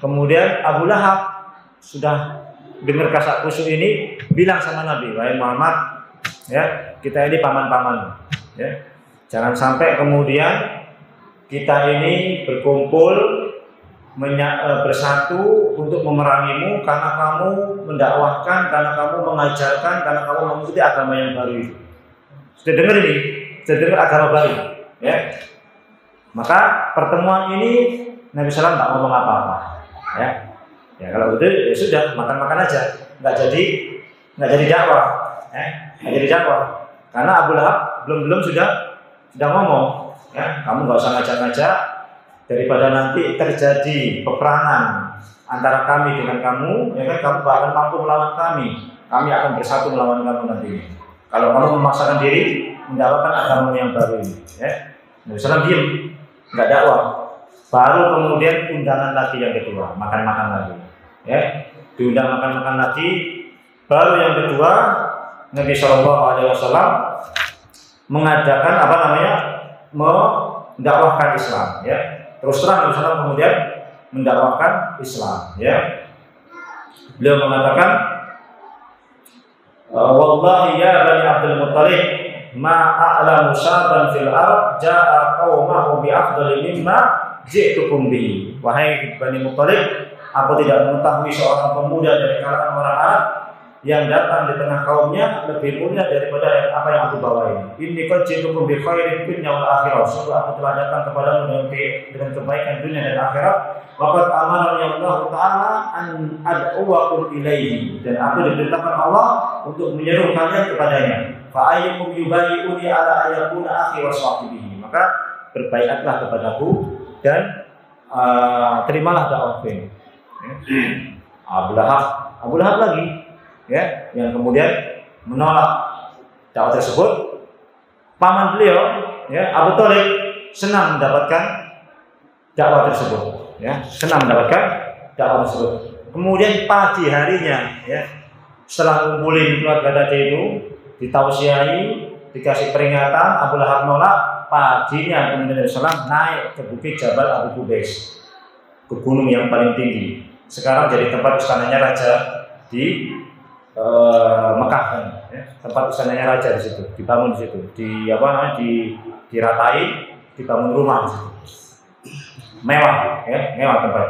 Speaker 1: kemudian Abu Lahab sudah dengar kasak kusuk ini, bilang sama Nabi, wahai Muhammad, ya, kita ini paman-paman, ya, jangan sampai kemudian kita ini berkumpul bersatu untuk memerangimu karena kamu mendakwahkan, karena kamu mengajarkan, karena kamu mengikuti agama yang baru itu. Sudah dengar ini? Sudah agama baru, ya. Maka pertemuan ini Nabi Sallam tak ngomong apa-apa, ya. Ya kalau itu ya sudah, makan-makan aja, nggak jadi dakwah, nggak jadi dakwah. Karena Abu Lahab belum sudah ngomong, ya, kamu nggak usah ngajak-ngajak, daripada nanti terjadi peperangan antara kami dengan kamu, ya kan, kamu bahkan mampu melawan kami akan bersatu melawan kamu nanti. Kalau kamu memaksakan diri mendakwakan agama yang baru ini, ya. Nabi Sallam diam, nggak dakwah. Baru kemudian undangan lagi yang kedua, makan-makan lagi, ya, diundang makan-makan lagi. Baru yang kedua, Nabi SAW mengadakan mendakwahkan Islam, ya. Terus terang Nabi SAW kemudian mendakwahkan Islam, ya. Beliau mengatakan, wallahi ya Bani Abdul Muthalib, ma a'lamu syaban fil ard ja'a qaumahu bi afdali mimma ji'tukum bihi. Wahai Bani Muthalib, aku tidak mengetahui seorang pemuda dari kalangan orang Arab yang datang di tengah kaumnya lebih mulia daripada apa yang aku bawa ini. Inni qad ji'tukum bi khairin dunya wal akhirah. Sungguh aku telah datang kepadamu dengan kebaikan dunia dan akhirat. Waqad amarani Allah Ta'ala an ad'uwakum ilaihi, dan aku diperintahkan Allah untuk menyeru kalian kepadanya. Fa ayyukum yubayyi'uni ala ayyakuna akhi wa sahibihi. Maka berbaiatlah kepadaku dan terimalah dakwahku. Abu Lahab lagi, ya, yang kemudian menolak dakwah tersebut. Paman beliau, ya, Abu Thalib, senang mendapatkan dakwah tersebut, ya, senang mendapatkan dakwah tersebut. Kemudian pagi harinya, ya, setelah kumpulin keluarga tadi itu, ditausiahi, dikasih peringatan, Abu Lahab nolak. Paginya kemudian Rasulullah naik ke bukit Jabal Abu Qubais, ke gunung yang paling tinggi. Sekarang jadi tempat istananya raja di Mekah. ya, tempat istananya raja di situ, dibangun di situ, diratai, dibangun rumah di situ. Mewah, ya, mewah tempat.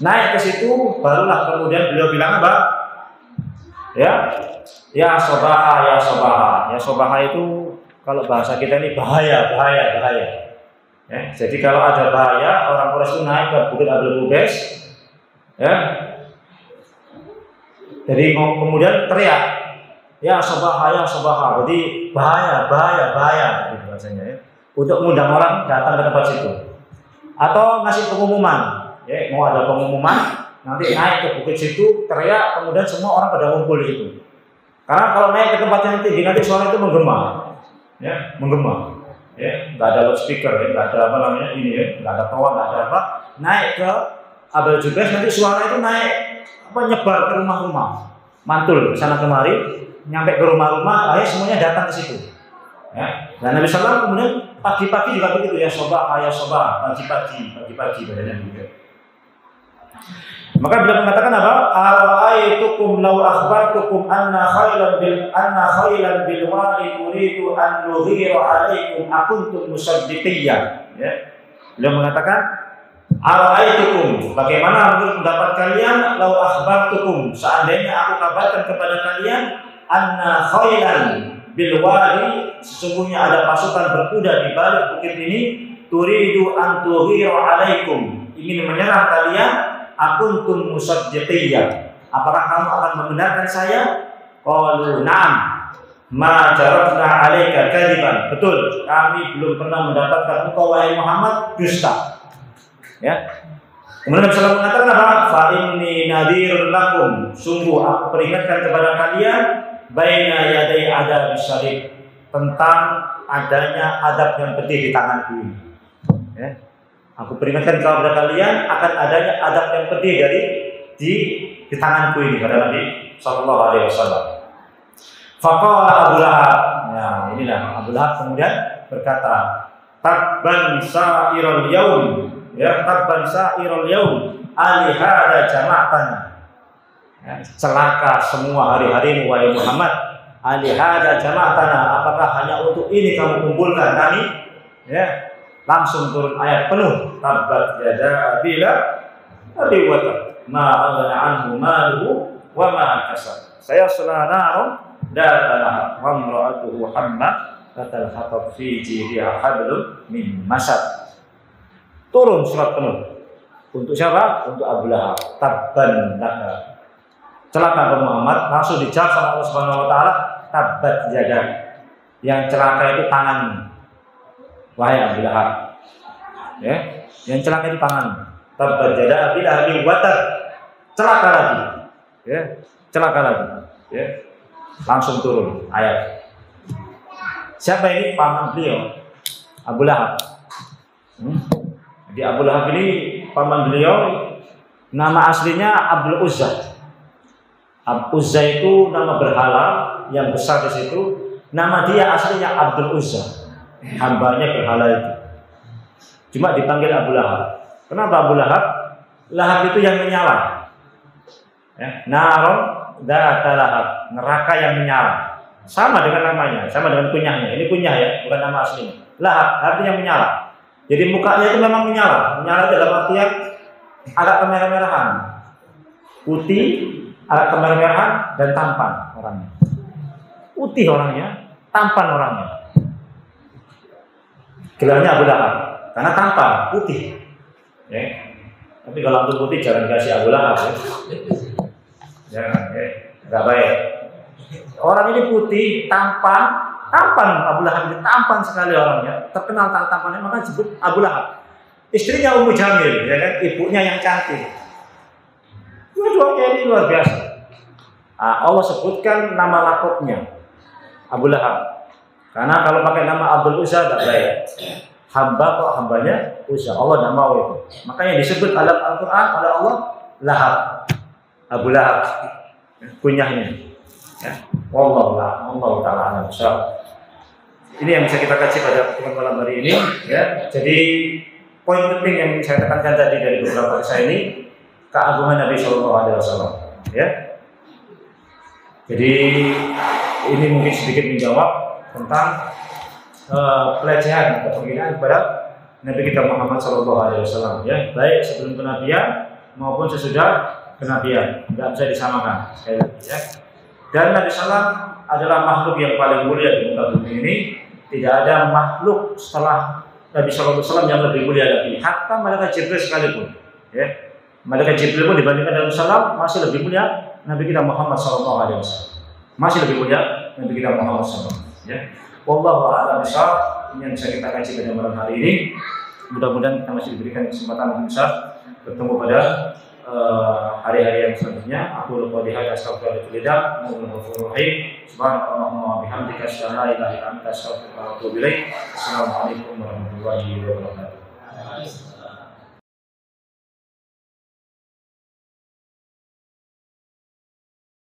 Speaker 1: Naik ke situ, barulah kemudian beliau bilang apa? Ya sobaha, ya sobaha. Ya sobaha itu kalau bahasa kita ini bahaya. Ya, jadi kalau ada bahaya, orang Quraisy itu naik ke Bukit Abdul Qubais, ya. Jadi kemudian teriak, ya sobaha, berarti bahaya, gitu bahasanya ya. Untuk mengundang orang datang ke tempat situ. Atau ngasih pengumuman, ya, mau ada pengumuman, nanti naik ke bukit situ, teriak, kemudian semua orang pada ngumpul di situ. Karena kalau naik ke tempat yang tinggi, nanti suara itu menggema, ya, ya, nggak ada loudspeaker, ya, nggak ada apa namanya ini, ya, nggak ada toa, nggak ada apa. Naik ke Abdul Qubais, nanti suara itu naik, nyebar ke rumah-rumah, mantul ke sana kemari, nyampe ke rumah-rumah, akhirnya semuanya datang ke situ. Ya. Dan Nabi SAW kemudian pagi-pagi juga begitu, ya soba, pagi-pagi badannya gitu. Maka beliau mengatakan apa? Ara'aitukum law akhbartukum anna khailan bil wadi turidu an nughira 'alaikum akuntum musaddiqiyya. Ya. Beliau mengatakan ara'aitukum, bagaimana menurut pendapat kalian law akhbartukum, seandainya aku kabarkan kepada kalian anna khailan bil wadi, sesungguhnya ada pasukan berkuda di balik bukit ini, turidu an tughira 'alaikum, ingin menyerang kalian, akuntum musaddiqiyya, apakah kamu akan membenarkan saya? Qalu na'am ma jarabna 'alaika kadiban, betul, kami belum pernah mendapatkan engkau wahai Muhammad dusta. Ya. Kemudian Nabi SAW mengatakan apa? Fa inni nadhirun lakum, sungguh aku peringatkan kepada kalian baina yaday adab syarif, tentang adanya adab yang pedih di tanganku ini. Ya. Aku peringatkan kepada kalian akan adanya adab yang pedih di tanganku ini, kata Nabi Sallallahu Alaihi Wasallam. Faqala Abu Lahab, nah inilah Abu Lahab kemudian berkata, tabban sa'irul yaum, ya tabban sa'irul yaum, alihada jama'tana. Ya, celaka semua hari-harimu wahai Muhammad, alihada jama'tana, apakah hanya untuk ini kamu kumpulkan kami? Ya. Langsung turun ayat penuh, tabbat yada abi lahab ma aghna anhu maluhu wa ma kasab, sayasla naran data lahab wa imra'atuhu hamma qatal hatab fi jidha hablum min masad. Turun surat penuh untuk siapa? Untuk Abu Lahab. Tabban laka, celaka Muhammad. Langsung dijawab sama Allah Subhanahu wa taala, tabbat yada, yang celaka itu tanganmu wahai Abu Lahab, ya, yang celaka itu tangan. Tabbat yada abi lahabin watar, celaka lagi, ya, celaka lagi, ya. Langsung turun ayat. Siapa ini? Paman beliau, Abu Lahab. Jadi Abu Lahab ini paman beliau, nama aslinya Abdul Uzza. Abdul Uzza itu nama berhala yang besar di situ. Nama dia aslinya Abdul Uzza, hambanya berhala itu. Cuma dipanggil Abu Lahab. Kenapa Abu Lahab? Lahab itu yang menyala. Ya, naron data lahab, neraka yang menyala. Sama dengan namanya, sama dengan kunyahnya. Ini kunyah ya, bukan nama aslinya. Lahab artinya menyala. Jadi mukanya itu memang menyala. Menyala dalam artian agak kemerah-merahan, putih, agak kemerah-merahan dan tampan orangnya. Putih orangnya, tampan orangnya. Gelarnya Abu Lahab karena tampan, putih. Ya. Tapi kalau untuk putih jangan dikasih Abu Lahab ya. Jangan, ya. Enggak baik. Orang ini putih, tampan Abu Lahab ini tampan sekali orangnya, terkenal tampannya, maka disebut Abu Lahab. Istrinya Ummu Jamil, ya kan, ibunya yang cantik. Dua-duanya ini luar biasa. Allah sebutkan nama lakopnya Abu Lahab. Karena kalau pakai nama Abdul Uzza tidak baik. Hamba kok hambanya Uzza, Allah tidak mau itu. Makanya disebut dalam Al-Quran oleh Allah Lahab, Abu Lahab, kunyahnya. Ya. Allah Ta'ala alam. Ini yang bisa kita kaji pada pertemuan malam hari ini. Ya. Jadi poin penting yang saya tekankan tadi dari beberapa kisah ini, keagungan Nabi Shallallahu Alaihi Wasallam. Ya. Jadi ini mungkin sedikit menjawab tentang pelecehan atau penghinaan kepada Nabi kita Muhammad SAW, ya, baik sebelum kenabian maupun sesudah kenabian, tidak bisa disamakan sekali lagi, ya. Dan Nabi SAW adalah makhluk yang paling mulia di muka bumi ini. Tidak ada makhluk setelah Nabi SAW yang lebih mulia lagi. Hatta malaikat Jibril sekalipun, ya. Malaikat Jibril pun dibandingkan Nabi SAW masih lebih mulia Nabi kita Muhammad SAW. Masih lebih mulia Nabi kita Muhammad SAW. Ya. Wallahu a'lam bishawab. Ini yang bisa kita kaji pada malam hari ini. Mudah-mudahan kita masih diberikan kesempatan untuk bisa bertemu pada hari-hari yang selanjutnya. Aku lupa dihadap astagfirullahaladzim. Subhanallahumma wa bihamdika asyhadu an la ilaha illa anta astaghfiruka wa atubu ilaik. Assalamualaikum warahmatullahi wabarakatuh.